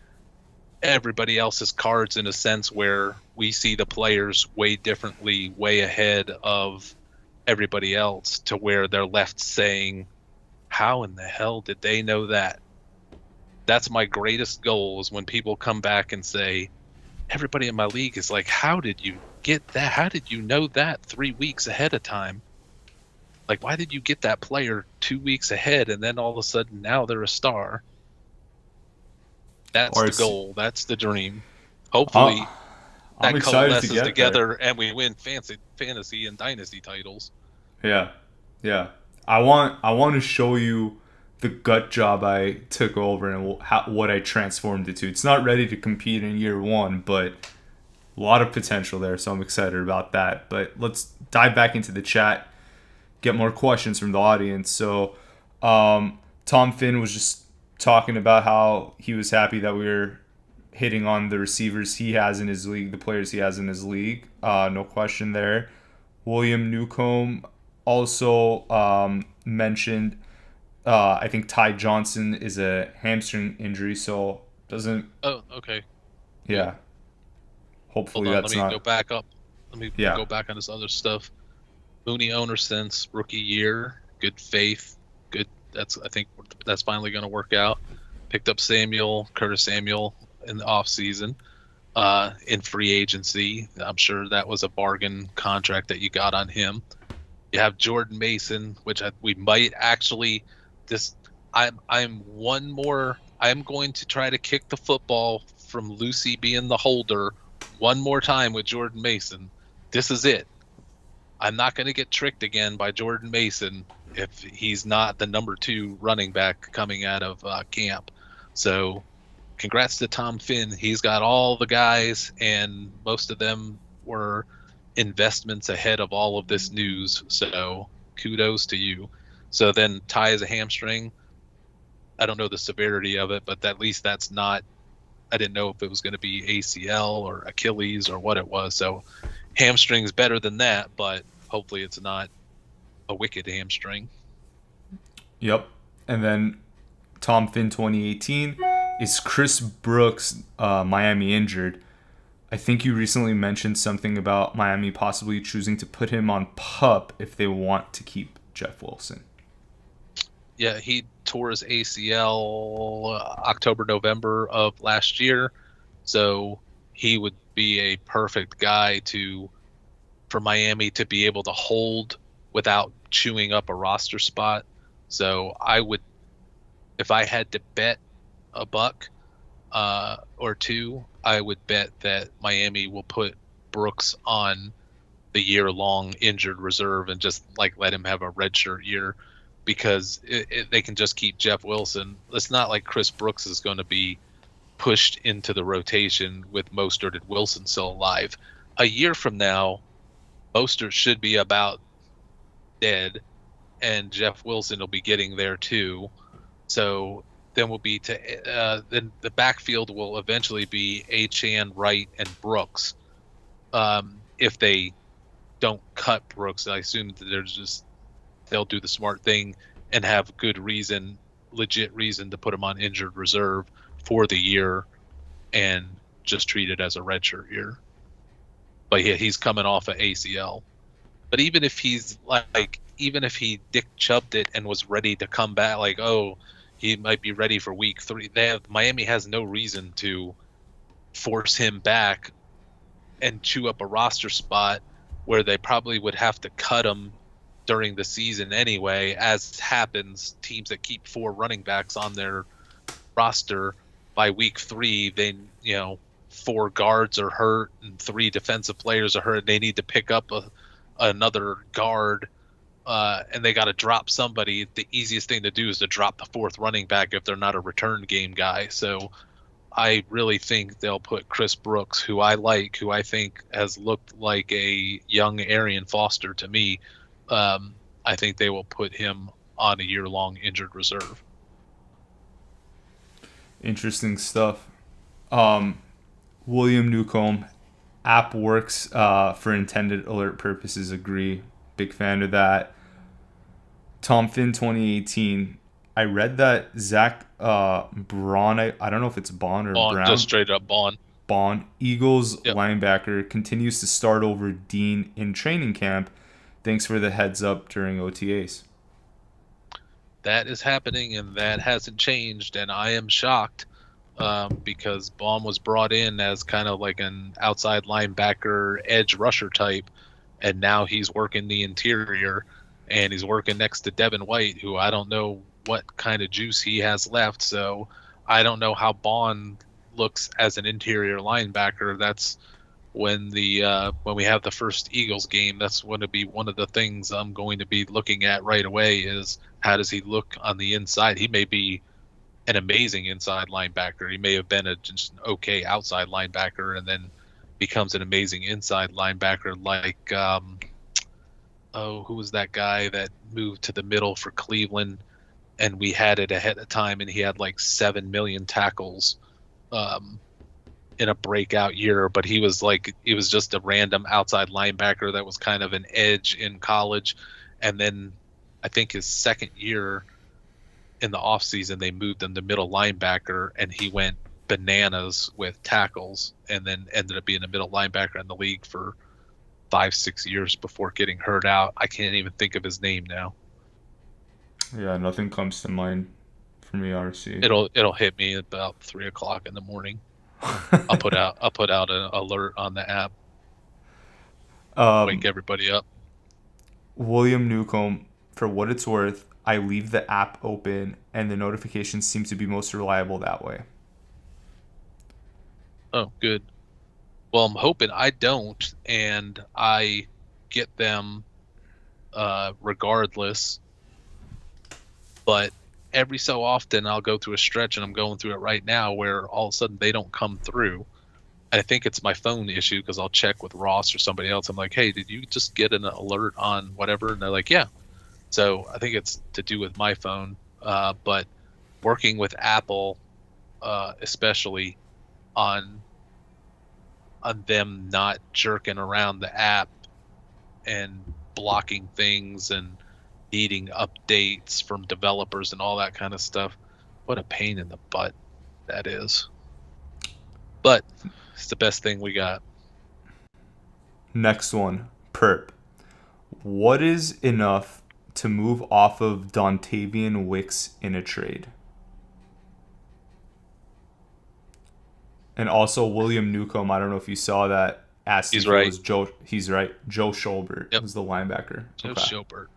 everybody else's cards in a sense where we see the players way differently, way ahead of everybody else, to where they're left saying, how in the hell did they know that? That's my greatest goal, is when people come back and say, everybody in my league is like, how did you get that? How did you know that 3 weeks ahead of time? Like, why did you get that player 2 weeks ahead, and then all of a sudden now they're a star? That's Or the it's, goal. That's the dream. uh, Hopefully I'm that excited to coalesces get there. together and we win fantasy and dynasty titles. Yeah, yeah. I want to show you the gut job I took over and what I transformed it to. It's not ready to compete in year one, but a lot of potential there, so I'm excited about that. But let's dive back into the chat, get more questions from the audience. So, Tom Finn was just talking about how he was happy that we were hitting on the receivers he has in his league, the players he has in his league. No question there. William Newcomb also mentioned, I think Ty Johnson is a hamstring injury, so doesn't, Oh, okay. Good. yeah, Hold hopefully on, let that's me go not, back up. Let me yeah. go back on this other stuff. Mooney owner since rookie year, good faith, good. I think that's finally going to work out. Picked up Curtis Samuel in the offseason, in free agency. I'm sure that was a bargain contract that you got on him. You have Jordan Mason, which we might actually. I'm one more. I'm going to try to kick the football from Lucy being the holder one more time with Jordan Mason. This is it. I'm not going to get tricked again by Jordan Mason if he's not the number 2 running back coming out of camp. So congrats to Tom Finn. He's got all the guys, and most of them were investments ahead of all of this news. So kudos to you. So then Ty is a hamstring. I don't know the severity of it, but at least that's not, I didn't know if it was going to be ACL or Achilles or what it was. So hamstring's better than that, but hopefully it's not a wicked hamstring. Yep. And then Tom Finn 2018, is Chris Brooks Miami injured? I think you recently mentioned something about Miami possibly choosing to put him on PUP if they want to keep Jeff Wilson. Yeah, he tore his ACL October, November of last year. So he would be a perfect guy for Miami to be able to hold without chewing up a roster spot. So I would, if I had to bet a buck or two, I would bet that Miami will put Brooks on the year-long injured reserve and just let him have a redshirt year, because they can just keep Jeff Wilson. It's not like Chris Brooks is going to be pushed into the rotation with Mostert and Wilson still alive. A year from now, Mostert should be about dead, and Jeff Wilson will be getting there too. So then then the backfield will eventually be Achane, Wright, and Brooks. If they don't cut Brooks, I assume that they'll do the smart thing and have good reason, legit reason to put him on injured reserve for the year and just treat it as a redshirt year. But yeah, he's coming off of ACL. But even if even if he Dick Chubbed it and was ready to come back, he might be ready for week 3. Miami has no reason to force him back and chew up a roster spot where they probably would have to cut him during the season anyway, as happens. Teams that keep 4 running backs on their roster, by week 3, 4 guards are hurt and 3 defensive players are hurt. They need to pick up another guard, and they got to drop somebody. The easiest thing to do is to drop the 4th running back if they're not a return game guy. So I really think they'll put Chris Brooks, who I think has looked like a young Arian Foster to me. I think they will put him on a year-long injured reserve. Interesting stuff. William Newcomb, app works for intended alert purposes. Agree. Big fan of that. Tom Finn 2018. I read that Zach Braun, I don't know if it's Bond or Brown. Just straight up Bond. Eagles Yep. linebacker, continues to start over Dean in training camp. Thanks for the heads up during OTAs. That is happening, and that hasn't changed, and I am shocked because Baum was brought in as kind of like an outside linebacker, edge rusher type, and now he's working the interior, and he's working next to Devin White, who I don't know what kind of juice he has left. So I don't know how Bond looks as an interior linebacker. That's when we have the first Eagles game. That's going to be one of the things I'm going to be looking at right away is how does he look on the inside? He may be an amazing inside linebacker. He may have been just an okay outside linebacker and then becomes an amazing inside linebacker like who was that guy that moved to the middle for Cleveland and we had it ahead of time and he had like 7 million tackles in a breakout year, but he was just a random outside linebacker that was kind of an edge in college. And then I think his second year in the offseason, they moved him to middle linebacker and he went bananas with tackles and then ended up being a middle linebacker in the league for 5-6 years before getting hurt out. I can't even think of his name now. Yeah, nothing comes to mind from ERC. It'll hit me about 3:00 in the morning. I'll put out an alert on the app. Wake everybody up. William Newcomb, for what it's worth, I leave the app open and the notifications seem to be most reliable that way. Oh, good. Well, I'm hoping I don't, and I get them regardless. But every so often I'll go through a stretch, and I'm going through it right now, where all of a sudden they don't come through. I think it's my phone issue because I'll check with Ross or somebody else. I'm like, hey, did you just get an alert on whatever? And they're like, yeah. So I think it's to do with my phone. But working with Apple, especially on them not jerking around the app and blocking things and needing updates from developers and all that kind of stuff. What a pain in the butt that is. But it's the best thing we got. Next one, Perp. What is enough to move off of Dontavian Wicks in a trade? And also William Newcomb, I don't know if you saw that. Asked He's if it right. was Joe. He's right. Joe Schobert Yep. was the linebacker. Joe Schobert.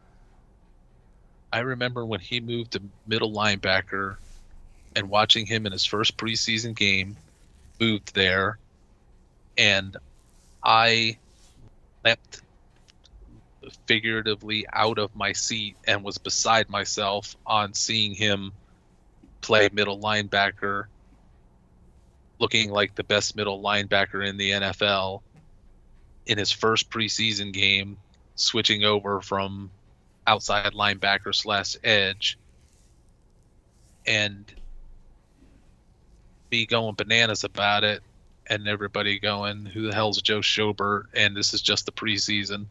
I remember when he moved to middle linebacker and watching him in his first preseason game, moved there, and I leapt figuratively out of my seat and was beside myself on seeing him play middle linebacker, looking like the best middle linebacker in the NFL in his first preseason game, switching over from outside linebacker / edge, and me going bananas about it, and everybody going, who the hell's Joe Schobert? And this is just the preseason.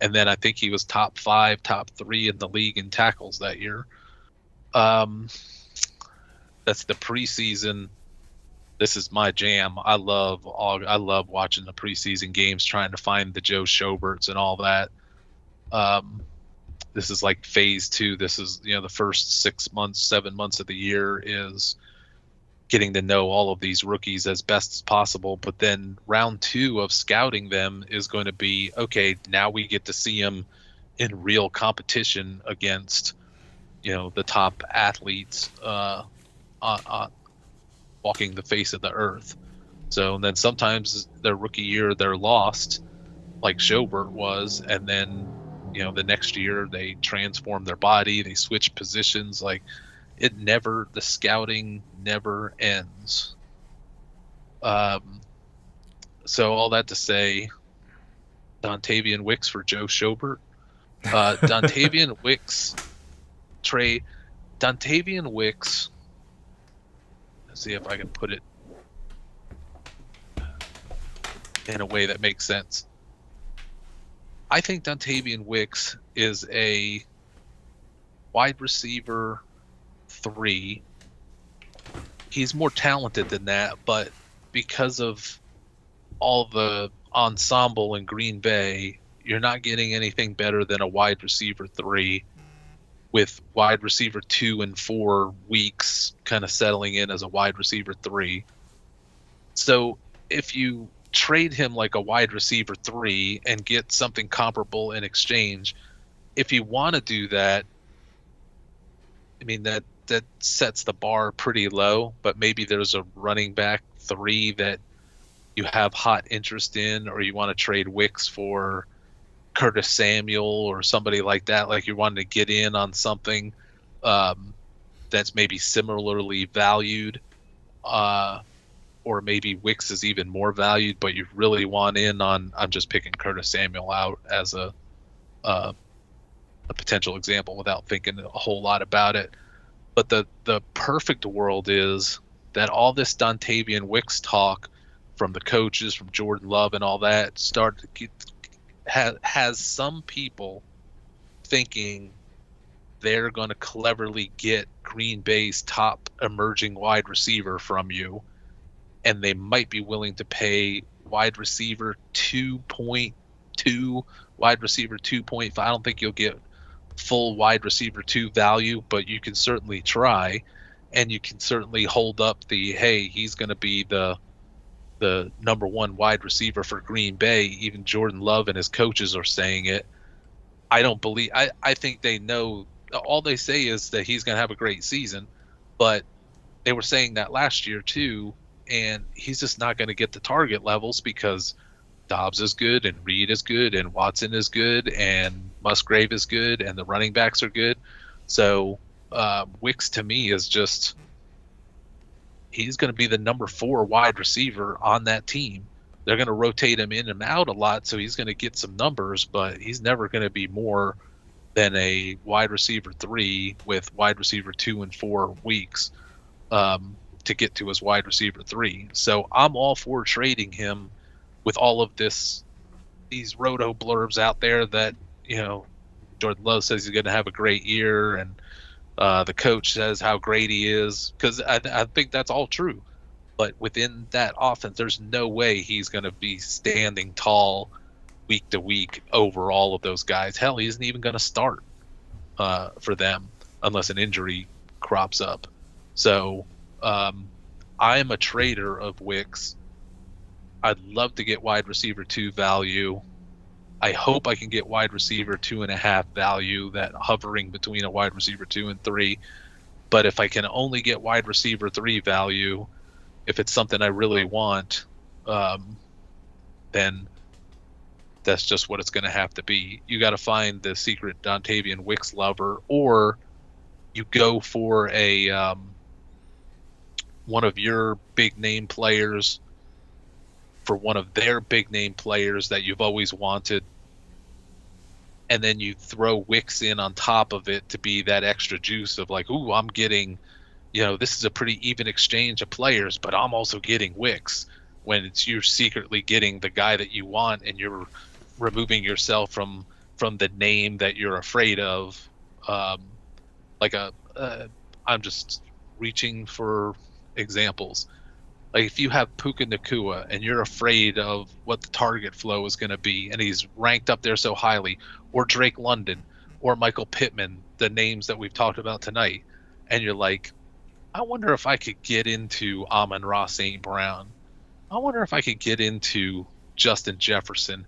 And then I think he was top 5, top 3 in the league in tackles that year. That's the preseason. This is my jam. I love watching the preseason games, trying to find the Joe Schoberts and all that. This is like phase 2. This is, the first 6 months, 7 months of the year is getting to know all of these rookies as best as possible. But then round 2 of scouting them is going to be, okay, now we get to see them in real competition against, the top athletes walking the face of the earth. So, and then sometimes their rookie year, they're lost, like Schobert was, and then, the next year they transform their body, they switch positions. Like, the scouting never ends. So all that to say, Dontavian Wicks for Joe Schobert. Dontavian Wicks trade. Dontavian Wicks. Let's see if I can put it in a way that makes sense. I think Dontavian Wicks is a wide receiver 3. He's more talented than that, but because of all the ensemble in Green Bay, you're not getting anything better than a wide receiver 3, with wide receiver 2 and 4 weeks kind of settling in as a wide receiver 3. So if you trade him like a wide receiver 3 and get something comparable in exchange, if you want to do that, I mean, that sets the bar pretty low. But maybe there's a running back 3 that you have hot interest in, or you want to trade Wicks for Curtis Samuel or somebody like that. Like you're wanting to get in on something that's maybe similarly valued, or maybe Wicks is even more valued, but you really want in on. I'm just picking Curtis Samuel out as a potential example without thinking a whole lot about it. But the perfect world is that all this Dontavian Wicks talk from the coaches, from Jordan Love and all that, has some people thinking they're going to cleverly get Green Bay's top emerging wide receiver from you, and they might be willing to pay wide receiver 2.2, wide receiver 2.5. I don't think you'll get full wide receiver 2 value, but you can certainly try, and you can certainly hold up the, hey, he's going to be the number 1 wide receiver for Green Bay. Even Jordan Love and his coaches are saying it. I think they know. All they say is that he's going to have a great season, but they were saying that last year too, and he's just not going to get the target levels because Dobbs is good and Reed is good and Watson is good and Musgrave is good and the running backs are good. So Wicks to me is just, he's going to be the number 4 wide receiver on that team. They're going to rotate him in and out a lot, so he's going to get some numbers, but he's never going to be more than a wide receiver 3 with wide receiver 2 and 4 weeks to get to his wide receiver 3. So I'm all for trading him with all of these roto blurbs out there that, Jordan Love says he's going to have a great year, and the coach says how great he is, because I think that's all true. But within that offense, there's no way he's going to be standing tall week to week over all of those guys. Hell, he isn't even going to start for them unless an injury crops up. So I am a trader of Wicks. I'd love to get wide receiver 2 value. I hope I can get wide receiver 2.5 value, that hovering between a wide receiver 2 and 3. But if I can only get wide receiver 3 value, if it's something I really want, then that's just what it's going to have to be. You got to find the secret Dontavian Wicks lover, or you go for a one of your big name players for one of their big name players that you've always wanted, and then you throw Wicks in on top of it to be that extra juice of like, ooh, I'm getting, this is a pretty even exchange of players, but I'm also getting Wicks, when it's you're secretly getting the guy that you want, and you're removing yourself from the name that you're afraid of. I'm just reaching for examples. Like if you have Puka Nacua and you're afraid of what the target flow is going to be, and he's ranked up there so highly, or Drake London or Michael Pittman, the names that we've talked about tonight, and you're like, I wonder if I could get into Amon-Ra St. Brown. I wonder if I could get into Justin Jefferson,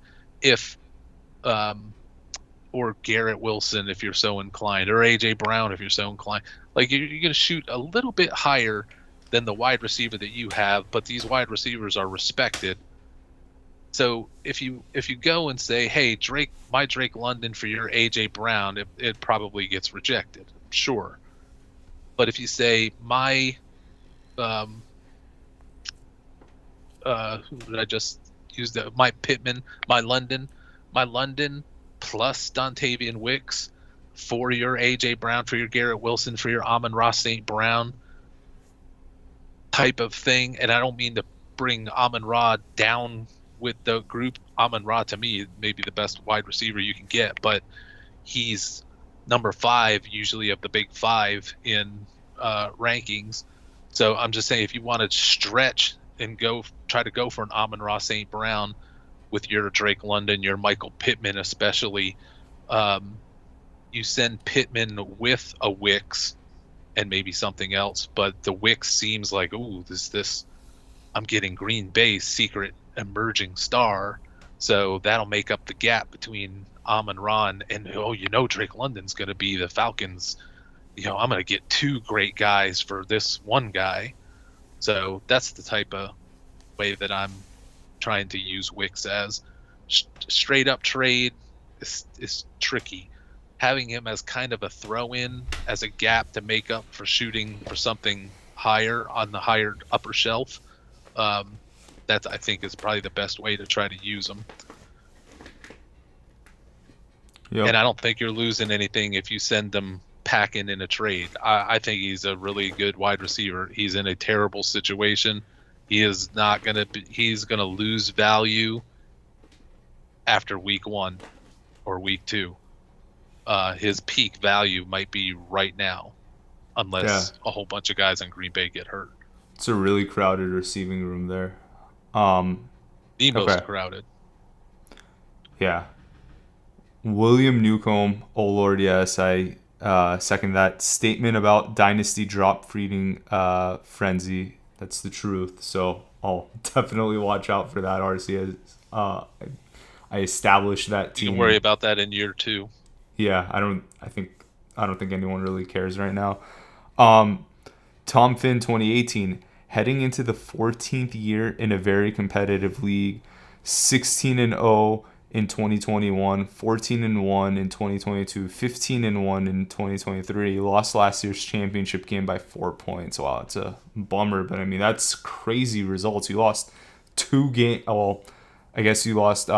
or Garrett Wilson if you're so inclined, or AJ Brown if you're so inclined. Like you're going to shoot a little bit higher than the wide receiver that you have, but these wide receivers are respected. So if you go and say, hey, my Drake London for your AJ Brown, it probably gets rejected, sure. But if you say my who did I just use? My Pittman, my London plus Dontavian Wicks for your AJ Brown, for your Garrett Wilson, for your Amon-Ra St. Brown type of thing. And I don't mean to bring Amon-Ra down with the group. Amon-Ra to me may be the best wide receiver you can get, but he's number 5 usually of the big 5 in rankings. So I'm just saying, if you want to stretch and try to go for an Amon-Ra St. Brown with your Drake London, your Michael Pittman especially, you send Pittman with a Wicks and maybe something else, but the Wicks seems like, ooh, this I'm getting Green Bay's secret emerging star, so that'll make up the gap between Amon-Ra and Drake London's going to be the Falcons' I'm going to get 2 great guys for this one guy. So that's the type of way that I'm trying to use Wicks as. Straight up trade is tricky. Having him as kind of a throw-in, as a gap to make up for shooting for something higher on the higher upper shelf, that I think is probably the best way to try to use him. Yep. And I don't think you're losing anything if you send them packing in a trade. I think he's a really good wide receiver. He's in a terrible situation. He is not going to be, he's going to lose value after week 1 or week 2. His peak value might be right now, unless a whole bunch of guys in Green Bay get hurt. It's a really crowded receiving room there. The most crowded. Yeah. William Newcomb, oh Lord, yes, I second that statement about Dynasty drop feeding frenzy. That's the truth. So I'll definitely watch out for that, RC. I established that team. You can worry about that in year 2. Yeah, I don't think anyone really cares right now. Tom Finn, 2018, heading into the 14th year in a very competitive league, 16-0 in 2021, 14-1 in 2022, 15-1 in 2023. He lost last year's championship game by 4 points. Wow, it's a bummer, but I mean that's crazy results. You lost 2 games. Well, I guess you lost.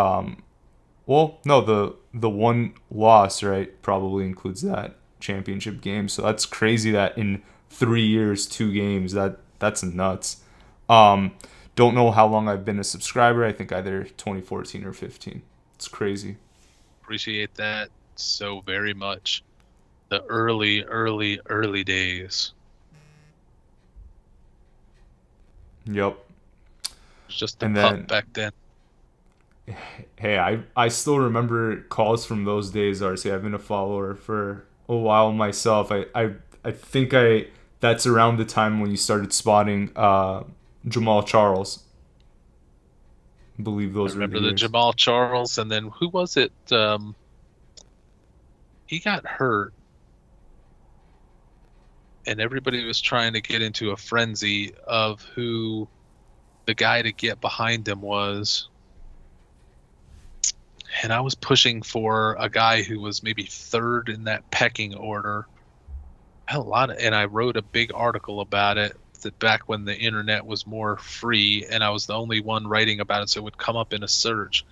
Well, no, the one loss, right, probably includes that championship game. So that's crazy that in 3 years, 2 games. That's nuts. Don't know how long I've been a subscriber. I think either 2014 or 15. It's crazy. Appreciate that so very much. The early days. Yep. It was just a pup back then. Hey, I still remember calls from those days, RC. I've been a follower for a while myself. I think that's around the time when you started spotting Jamal Charles. I believe those were the years. Jamal Charles, and then who was it? He got hurt, and everybody was trying to get into a frenzy of who the guy to get behind him was. And I was pushing for a guy who was maybe 3rd in that pecking order. And I wrote a big article about it back when the internet was more free, and I was the only one writing about it, so it would come up in a search.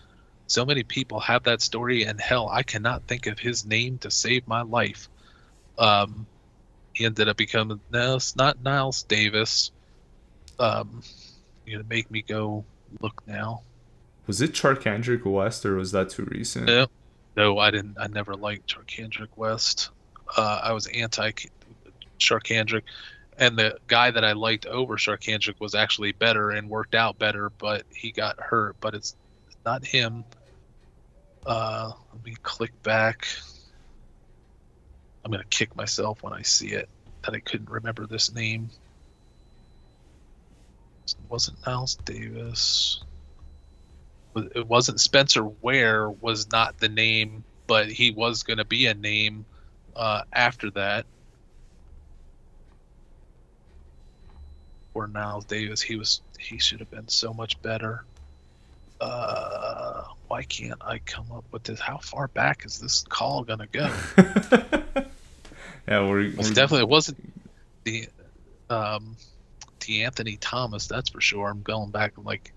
So many people have that story, and hell, I cannot think of his name to save my life. He ended up becoming not Niles Davis. You're gonna make me go look now. Was it Charkandrick West, or was that too recent? No, I didn't. I never liked Charkandrick West. I was anti Charkandrick, and the guy that I liked over Charkandrick was actually better and worked out better, but he got hurt. But it's not him. Let me click back. I'm gonna kick myself when I see it that I couldn't remember this name. It wasn't Niles Davis. It wasn't Spencer Ware. Was not the name, but he was going to be a name after that. Or Niles Davis, he should have been so much better. Why can't I come up with this? How far back is this call gonna go? Yeah, it wasn't the Anthony Thomas, that's for sure. I'm going back like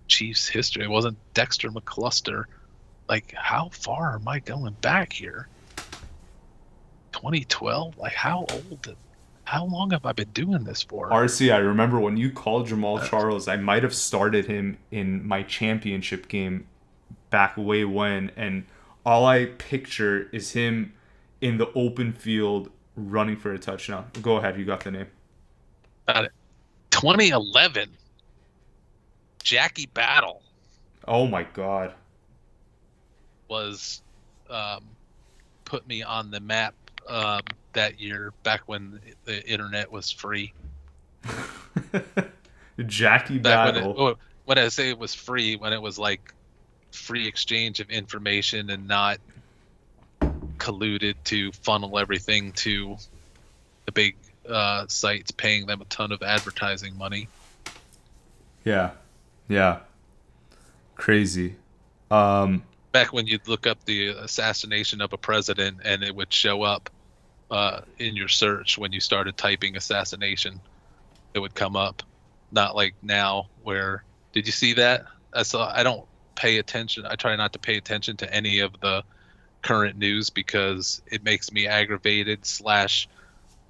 Chiefs history. It wasn't Dexter McCluster. Like, how far am I going back here? 2012? Like, how long have I been doing this for? RC, I remember when you called Jamal Charles, I might have started him in my championship game back way when, and all I picture is him in the open field running for a touchdown. Go ahead, you got the name. Got it. 2011. Jackie Battle. Oh my God. Was put me on the map that year, back when the internet was free. Jackie Battle. When I say it was free, when it was like free exchange of information and not colluded to funnel everything to the big sites paying them a ton of advertising money. Yeah. Yeah. Crazy. Back when you'd look up the assassination of a president and it would show up in your search when you started typing assassination, it would come up. Not like now where, did you see that? I don't pay attention. I try not to pay attention to any of the current news because it makes me aggravated /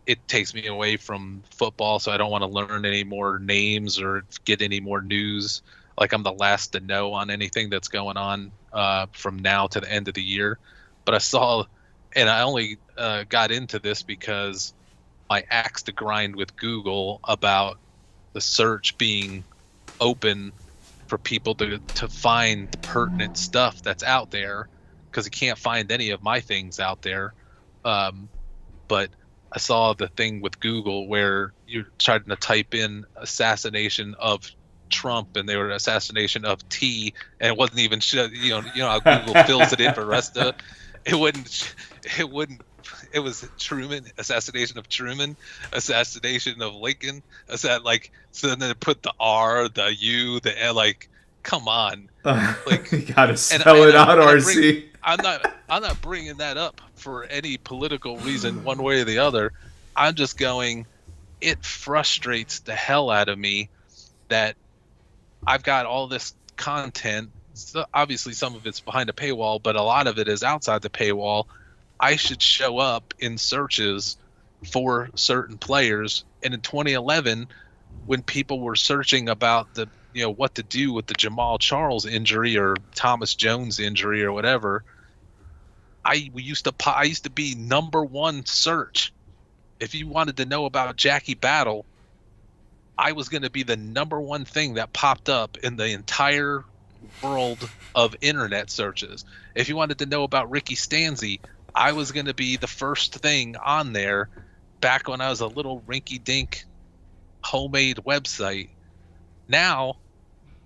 it takes me away from football, so I don't want to learn any more names or get any more news. Like I'm the last to know on anything that's going on from now to the end of the year. But I saw, and I only got into this because my axe to grind with Google about the search being open for people to find pertinent stuff that's out there, because you can't find any of my things out there. But I saw the thing with Google where you're trying to type in assassination of Trump and they were assassination of T, and it wasn't even you know how Google fills it in for the rest of it wouldn't it was Truman, assassination of Truman, assassination of Lincoln, so then they put the R, the U, the L, like, come on, like you gotta spell it out, RC. I'm not bringing that up for any political reason one way or the other. I'm just going, it frustrates the hell out of me that I've got all this content. So obviously some of it's behind a paywall, but a lot of it is outside the paywall. I should show up in searches for certain players. And in 2011, when people were searching about what to do with the Jamal Charles injury or Thomas Jones injury or whatever, I used to be number one search. If you wanted to know about Jackie Battle, I was going to be the number one thing that popped up in the entire world of internet searches. If you wanted to know about Ricky Stanzi, I was going to be the first thing on there back when I was a little rinky-dink homemade website. Now,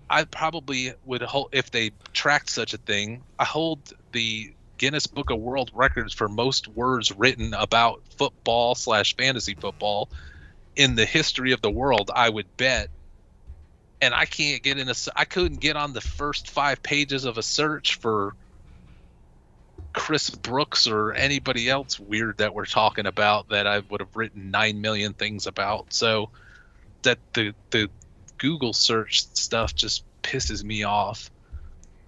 I probably would hold, if they tracked such a thing, I hold the Guinness Book of World Records for most words written about football / fantasy football in the history of the world, I would bet. And I couldn't get on the first 5 pages of a search for Chris Brooks or anybody else weird that we're talking about that I would have written 9 million things about. So that the Google search stuff just pisses me off.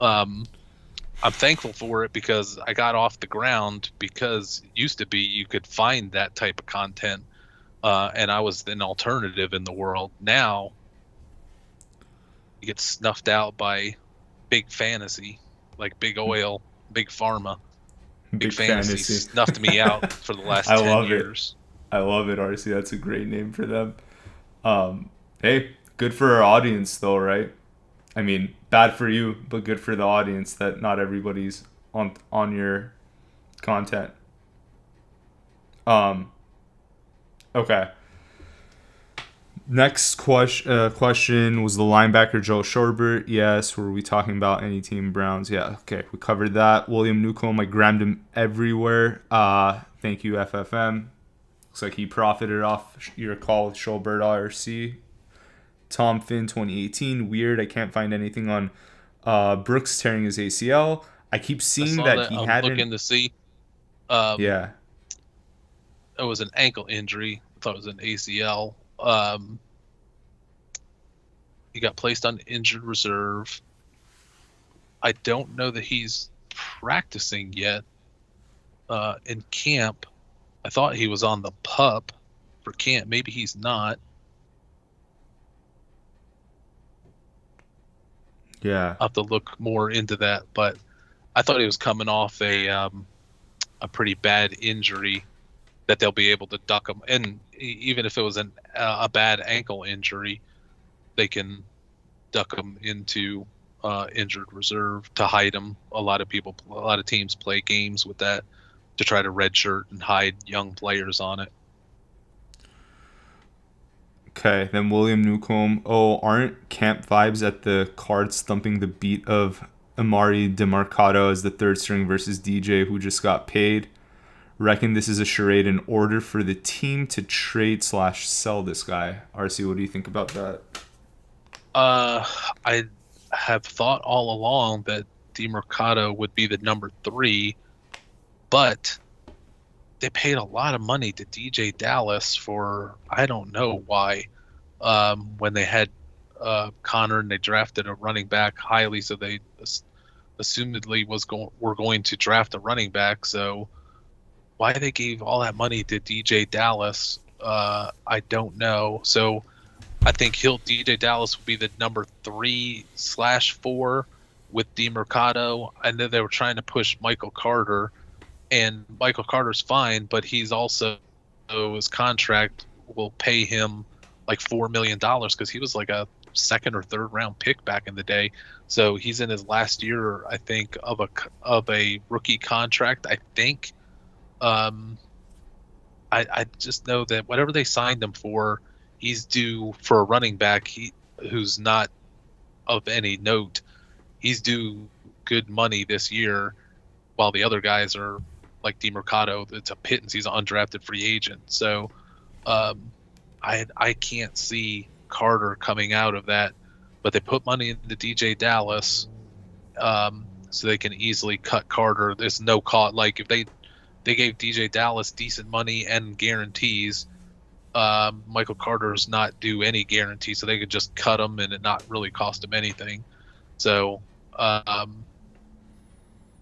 I'm thankful for it because I got off the ground, because it used to be you could find that type of content and I was an alternative in the world. Now you get snuffed out by big fantasy, like big oil, big pharma. Big fantasy snuffed me out for the last 10 years. I love it, RC. That's a great name for them. Hey, good for our audience though, right? I mean, bad for you, but good for the audience that not everybody's on your content. Okay. Next question was the linebacker Joe Shorbert. Yes. Were we talking about any team Browns? Yeah. Okay. We covered that. William Newcomb, I grabbed him everywhere. Thank you, FFM. Looks like he profited off your call with Shorbert RC. Tom Finn 2018. Weird. I can't find anything on Brooks tearing his ACL. I keep seeing that he had. I'm looking to see. Yeah. It was an ankle injury. I thought it was an ACL. He got placed on injured reserve. I don't know that he's practicing yet in camp. I thought he was on the PUP for camp. Maybe he's not. Yeah. I'll have to look more into that, but I thought he was coming off a pretty bad injury that they'll be able to duck him. And even if it was a bad ankle injury, they can duck him into injured reserve to hide him. A lot of teams play games with that to try to redshirt and hide young players on it. Okay, then William Newcomb. Oh, aren't camp vibes at the Cards thumping the beat of Amari DeMarcado as the third string versus DJ who just got paid? reckon this is a charade in order for the team to trade/sell this guy. RC, what do you think about that? I have thought all along that DeMercado would be the number 3, but they paid a lot of money to DJ Dallas for I don't know why. When they had Connor and they drafted a running back highly, so they assumedly were going to draft a running back. So why they gave all that money to DJ Dallas, I don't know. So I think DJ Dallas will be the number 3/4 with DeMercado. I know they were trying to push Michael Carter, and Michael Carter's fine, but he's also, his contract will pay him like $4 million because he was like a second or third round pick back in the day. So he's in his last year, I think, of a rookie contract. I think. I just know that whatever they signed him for, he's due for a running back who's not of any note. He's due good money this year, while the other guys are like DeMercado. It's a pittance. He's an undrafted free agent. So I can't see Carter coming out of that. But they put money into DJ Dallas, so they can easily cut Carter. There's no cost. Like if they gave DJ Dallas decent money and guarantees, Michael Carter's not due any guarantee, so they could just cut him and it not really cost him anything. So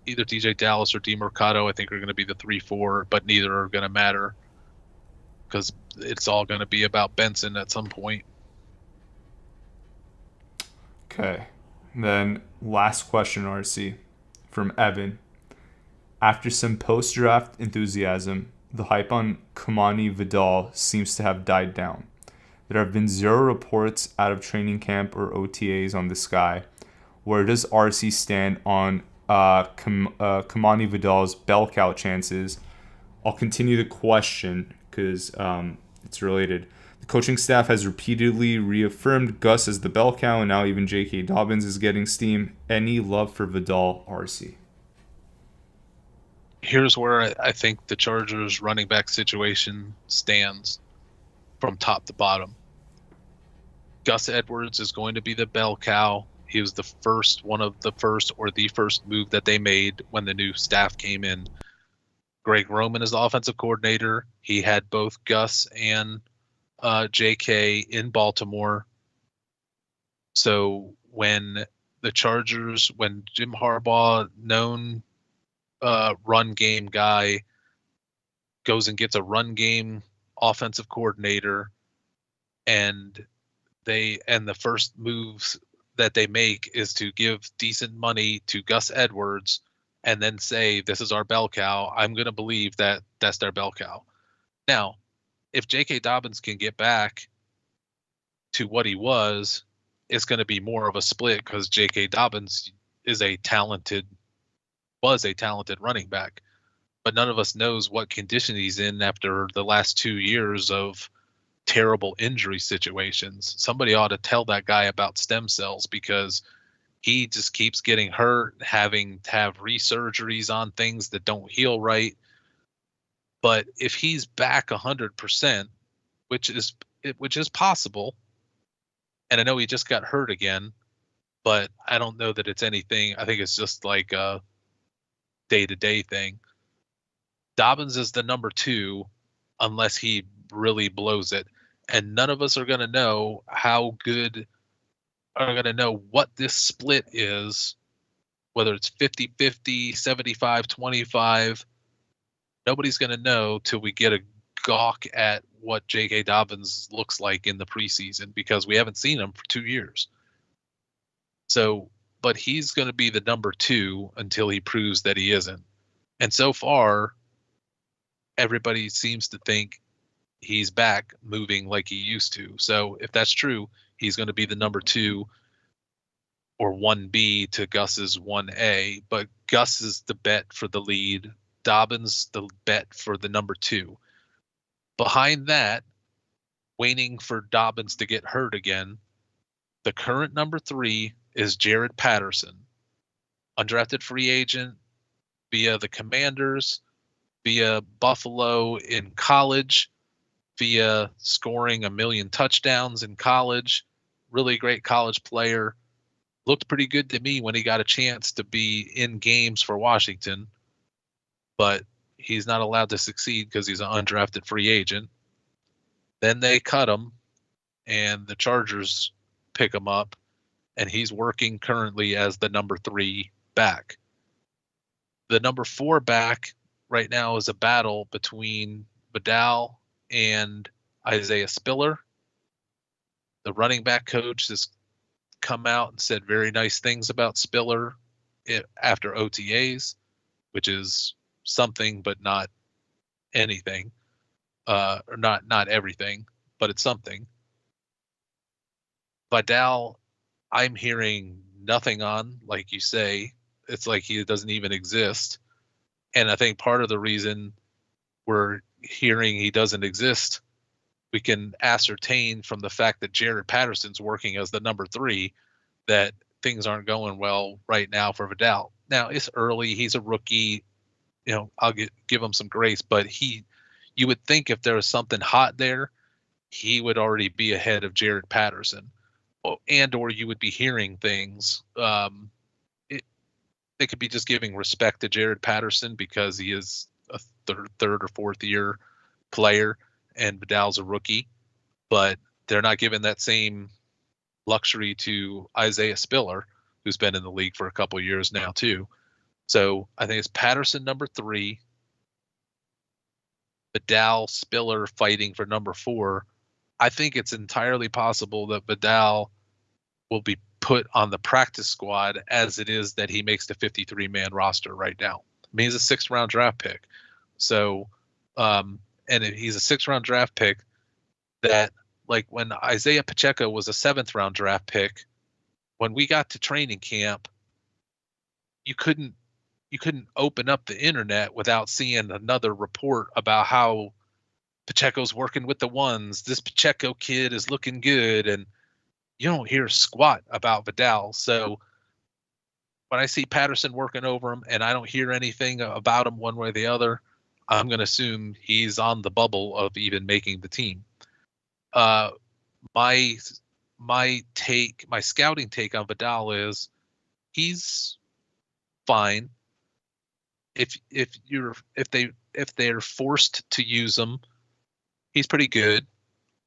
either DJ Dallas or DeMercado, I think, are going to be the 3-4, but neither are going to matter because it's all going to be about Benson at some point. Okay. Then last question, RC, from Evan. After some post-draft enthusiasm, the hype on Kamani Vidal seems to have died down. There have been 0 reports out of training camp or OTAs on this guy. Where does RC stand on Kamani Vidal's bell cow chances? I'll continue the question because it's related. The coaching staff has repeatedly reaffirmed Gus as the bell cow, and now even J.K. Dobbins is getting steam. Any love for Vidal, RC? Here's where I think the Chargers running back situation stands from top to bottom. Gus Edwards is going to be the bell cow. He was the first move that they made when the new staff came in. Greg Roman is the offensive coordinator. He had both Gus and JK in Baltimore. So when Jim Harbaugh, known run game guy, goes and gets a run game offensive coordinator, and the first moves that they make is to give decent money to Gus Edwards and then say, this is our bell cow, I'm going to believe that that's their bell cow. Now, if J.K. Dobbins can get back to what he was, it's going to be more of a split because J.K. Dobbins was a talented running back. But none of us knows what condition he's in after the last 2 years of terrible injury situations. Somebody ought to tell that guy about stem cells because he just keeps getting hurt, having to have resurgeries on things that don't heal right. But if he's back 100%, which is possible, and I know he just got hurt again, but I don't know that it's anything. I think it's just like a day-to-day thing. Dobbins is the number 2 unless he really blows it. And none of us are going to know what this split is, whether it's 50-50, 75-25. Nobody's going to know till we get a gawk at what J.K. Dobbins looks like in the preseason because we haven't seen him for 2 years. So, but he's going to be the number 2 until he proves that he isn't. And so far, everybody seems to think he's back moving like he used to. So if that's true, he's going to be the number 2 or 1B to Gus's 1A. But Gus is the bet for the lead. Dobbins the bet for the number 2. Behind that, waiting for Dobbins to get hurt again, the current number 3 is Jared Patterson, undrafted free agent via the Commanders. via Buffalo in college, via scoring 1 million touchdowns in college. Really great college player. Looked pretty good to me when he got a chance to be in games for Washington, but he's not allowed to succeed because he's an undrafted free agent. Then they cut him, and the Chargers pick him up, and he's working currently as the number 3 back. The number 4 back right now is a battle between Vidal and Isaiah Spiller. The running back coach has come out and said very nice things about Spiller after OTAs, which is something but not anything, or not everything, but it's something. Vidal, I'm hearing nothing on, like you say. It's like he doesn't even exist. And I think part of the reason we're hearing he doesn't exist, we can ascertain from the fact that Jared Patterson's working as the number 3, that things aren't going well right now for Vidal. Now, it's early. He's a rookie. I'll give him some grace, but you would think if there was something hot there, he would already be ahead of Jared Patterson, or you would be hearing things. They could be just giving respect to Jared Patterson because he is a third or fourth year player and Vidal's a rookie, but they're not giving that same luxury to Isaiah Spiller, who's been in the league for a couple of years now too. So I think it's Patterson number 3, Vidal, Spiller fighting for number 4. I think it's entirely possible that Vidal will be put on the practice squad as it is that he makes the 53-man roster right now. I mean, he's a 6th-round draft pick. So, and he's a 6th-round draft pick that, like when Isaiah Pacheco was a 7th-round draft pick, when we got to training camp, you couldn't open up the internet without seeing another report about how Pacheco's working with the ones. This Pacheco kid is looking good, and you don't hear squat about Vidal. So when I see Patterson working over him and I don't hear anything about him one way or the other, I'm going to assume he's on the bubble of even making the team. My scouting take on Vidal is he's fine. If they're forced to use him, he's pretty good.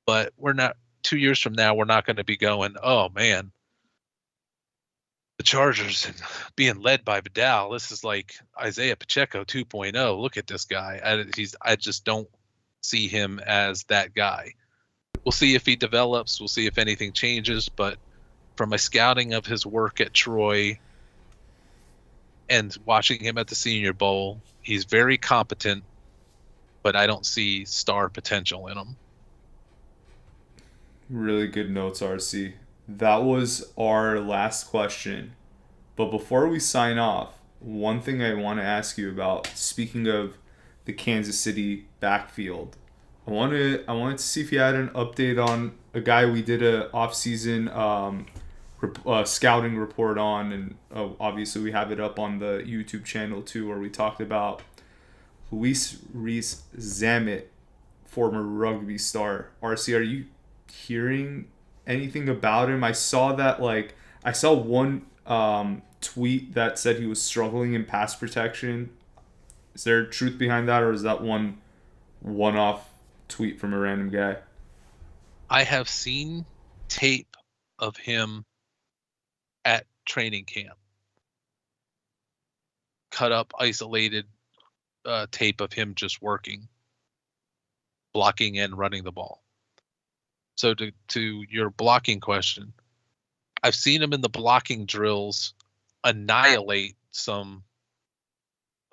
But we're not. 2 years from now, we're not going to be going, oh man, the Chargers and being led by Vidal. This is like Isaiah Pacheco 2.0. Look at this guy. I just don't see him as that guy. We'll see if he develops. We'll see if anything changes. But from my scouting of his work at Troy and watching him at the Senior Bowl, he's very competent, but I don't see star potential in him. Really good notes, RC. That was our last question. But before we sign off, one thing I want to ask you about, speaking of the Kansas City backfield, I wanted to see if you had an update on a guy we did a off-season scouting report on, and obviously we have it up on the YouTube channel too, where we talked about Luis Rees-Zammit, former rugby star. RC, are you hearing anything about him? I saw one tweet that said he was struggling in pass protection. Is there truth behind that, or is that one-off tweet from a random guy? I have seen tape of him at training camp. Cut up, isolated tape of him just working, blocking and running the ball. So to your blocking question, I've seen him in the blocking drills annihilate some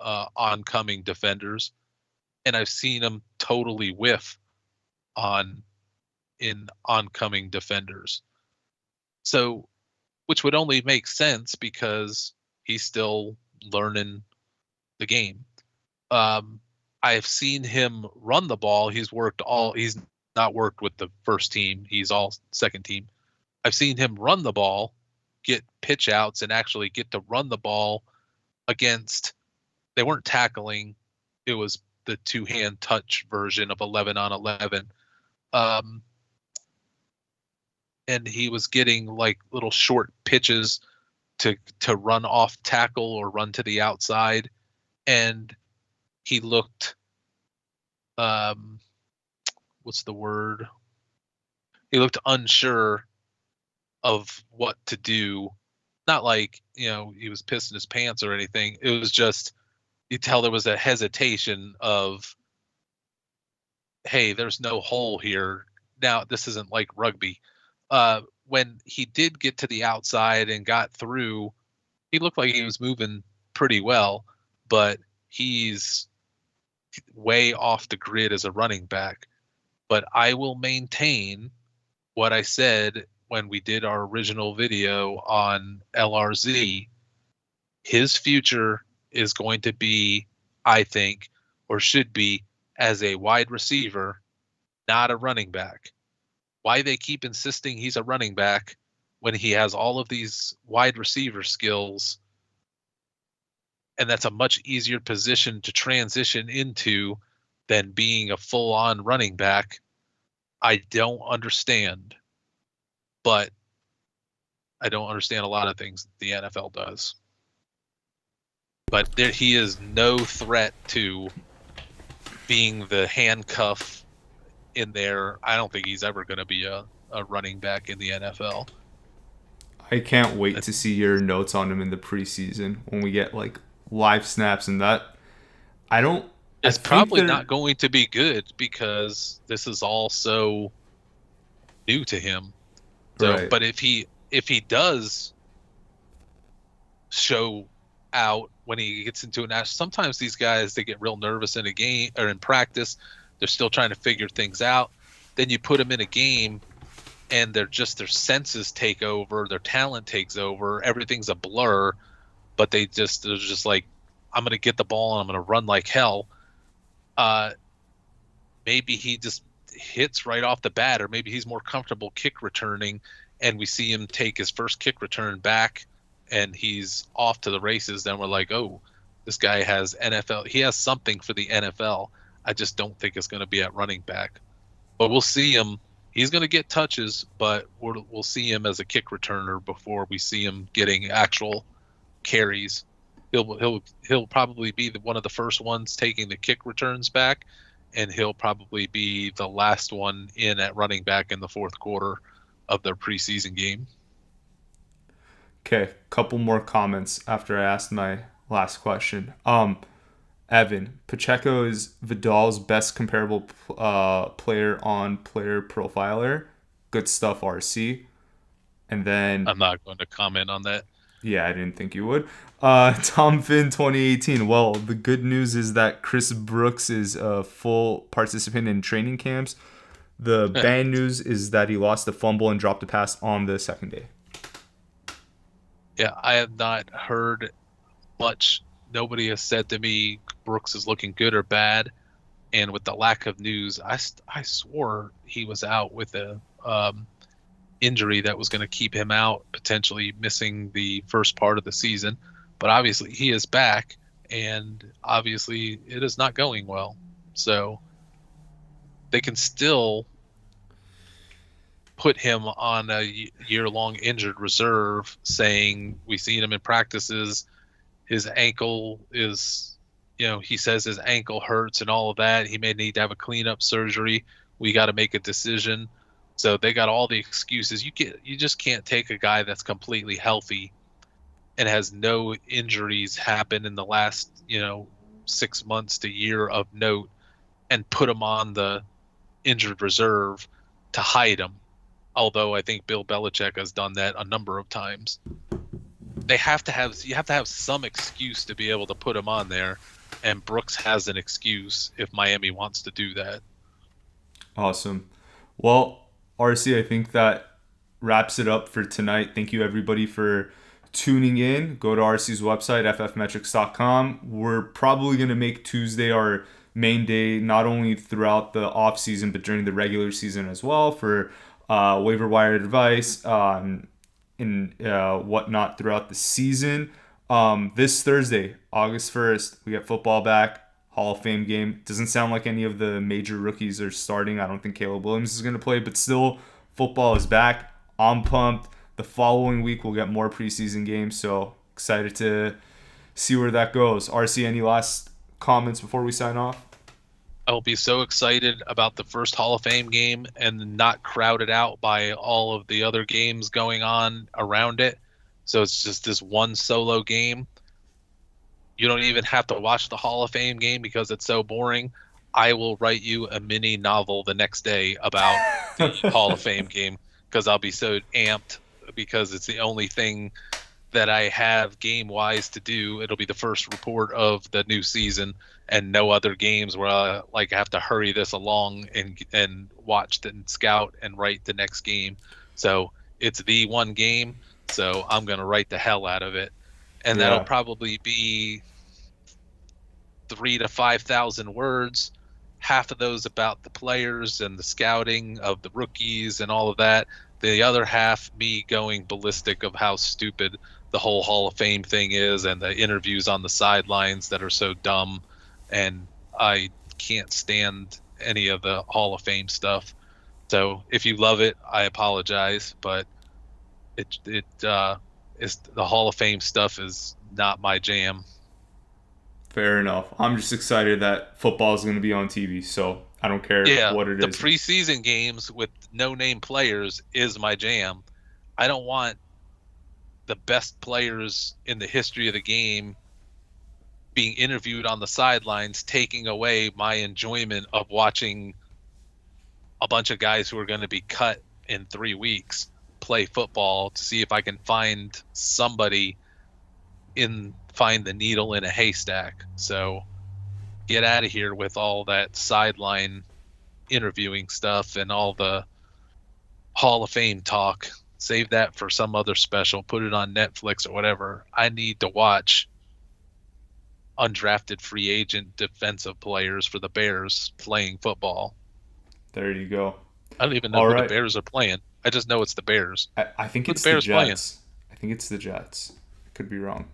oncoming defenders, and I've seen him totally whiff in oncoming defenders. So, which would only make sense because he's still learning the game. I have seen him run the ball. He's not worked with the first team. He's all second team. I've seen him run the ball, get pitch outs, and actually get to run the ball against. They weren't tackling. It was the two-hand touch version of 11 on 11. And he was getting like little short pitches to run off tackle or run to the outside, and he looked what's the word? He looked unsure of what to do. Not like, he was pissing his pants or anything. It was just, you tell there was a hesitation of, hey, there's no hole here. Now, this isn't like rugby. When he did get to the outside and got through, he looked like he was moving pretty well, but he's way off the grid as a running back. But I will maintain what I said when we did our original video on LRZ. His future is going to be, I think, or should be, as a wide receiver, not a running back. Why they keep insisting he's a running back when he has all of these wide receiver skills, and that's a much easier position to transition into than being a full-on running back, I don't understand. But I don't understand a lot of things the NFL does. But he is no threat to being the handcuff in there. I don't think he's ever going to be a running back in the NFL. I can't wait to see your notes on him in the preseason when we get like live snaps and that. It's probably not going to be good because this is all so new to him. So, right. But if he does show out when he gets into sometimes these guys, they get real nervous in a game or in practice. They're still trying to figure things out. Then you put them in a game and their senses take over, their talent takes over, everything's a blur, but they're just like, I'm going to get the ball and I'm going to run like hell. Maybe he just hits right off the bat, or maybe he's more comfortable kick returning and we see him take his first kick return back and he's off to the races. Then we're like, oh, this guy has NFL. He has something for the NFL. I just don't think it's going to be at running back, but we'll see him. He's going to get touches, but we'll see him as a kick returner before we see him getting actual carries. He'll probably be one of the first ones taking the kick returns back, and he'll probably be the last one in at running back in the fourth quarter of their preseason game. Okay, couple more comments after I asked my last question. Evan, Pacheco is Vidal's best comparable player on Player Profiler. Good stuff, RC. And then I'm not going to comment on that. Yeah, I didn't think you would. Tom Finn 2018. Well, the good news is that Chris Brooks is a full participant in training camps. The bad news is that he lost a fumble and dropped a pass on the second day. Yeah, I have not heard much. Nobody has said to me Brooks is looking good or bad. And with the lack of news, I swore he was out with a injury that was going to keep him out, potentially missing the first part of the season. But obviously he is back, and obviously it is not going well. So they can still put him on a year-long injured reserve, saying we've seen him in practices. His ankle is, he says his ankle hurts and all of that. He may need to have a cleanup surgery. We got to make a decision. So they got all the excuses. You just can't take a guy that's completely healthy and has no injuries happen in the last, 6 months to year of note and put him on the injured reserve to hide him. Although I think Bill Belichick has done that a number of times. You have to have some excuse to be able to put him on there, and Brooks has an excuse if Miami wants to do that. Awesome. Well, RC, I think that wraps it up for tonight. Thank you, everybody, for tuning in. Go to RC's website, ffmetrics.com. We're probably going to make Tuesday our main day, not only throughout the offseason, but during the regular season as well, for waiver wire advice and whatnot throughout the season. This Thursday, August 1st, we get football back. Hall of Fame game. Doesn't sound like any of the major rookies are starting. I don't think Caleb Williams is going to play, but still, football is back. I'm pumped. The following week, we'll get more preseason games, so excited to see where that goes. RC, any last comments before we sign off? I'll be so excited about the first Hall of Fame game and not crowded out by all of the other games going on around it. So it's just this one solo game. You don't even have to watch the Hall of Fame game because it's so boring. I will write you a mini novel the next day about the Hall of Fame game because I'll be so amped because it's the only thing that I have game-wise to do. It'll be the first report of the new season and no other games where I have to hurry this along and watch and scout and write the next game. So it's the one game, so I'm going to write the hell out of it. And that'll probably be 3,000 to 5,000 words, half of those about the players and the scouting of the rookies and all of that. The other half, me going ballistic of how stupid the whole Hall of Fame thing is and the interviews on the sidelines that are so dumb. And I can't stand any of the Hall of Fame stuff. So if you love it, I apologize, but it's the Hall of Fame stuff is not my jam. Fair enough. I'm just excited that football is going to be on TV, so I don't care what it is. The preseason games with no-name players is my jam. I don't want the best players in the history of the game being interviewed on the sidelines, taking away my enjoyment of watching a bunch of guys who are going to be cut in 3 weeks play football to see if I can find somebody find the needle in a haystack. So get out of here with all that sideline interviewing stuff and all the Hall of Fame talk. Save that for some other special. Put it on Netflix or whatever. I need to watch undrafted free agent defensive players for the Bears playing football. There you go. I don't even know who the Bears are playing. I just know it's the Bears. I think it's the Jets. Playing? I think it's the Jets. I could be wrong.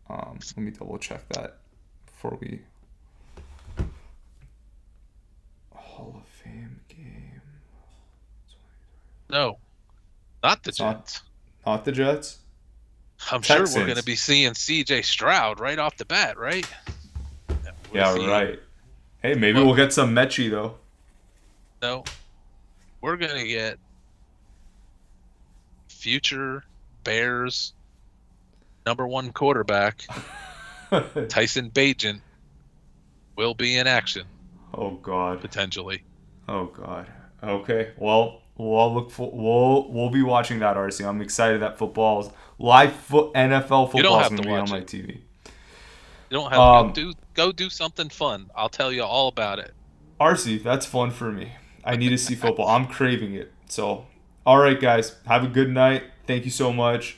Let me double check that before we... Hall of Fame game. No, not the Jets. Not the Jets? I'm sure we're going to be seeing C.J. Stroud right off the bat, right? Right. Hey, maybe we'll get some Mechie, though. No. We're going to get future Bears #1 quarterback Tyson Bagent will be in action. Oh God. Potentially. Oh God. Okay. Well, we'll be watching that, RC. I'm excited that NFL football is going to be on my TV. You don't have to go do something fun. I'll tell you all about it. RC, that's fun for me. I need to see football. I'm craving it. So, all right, guys. Have a good night. Thank you so much.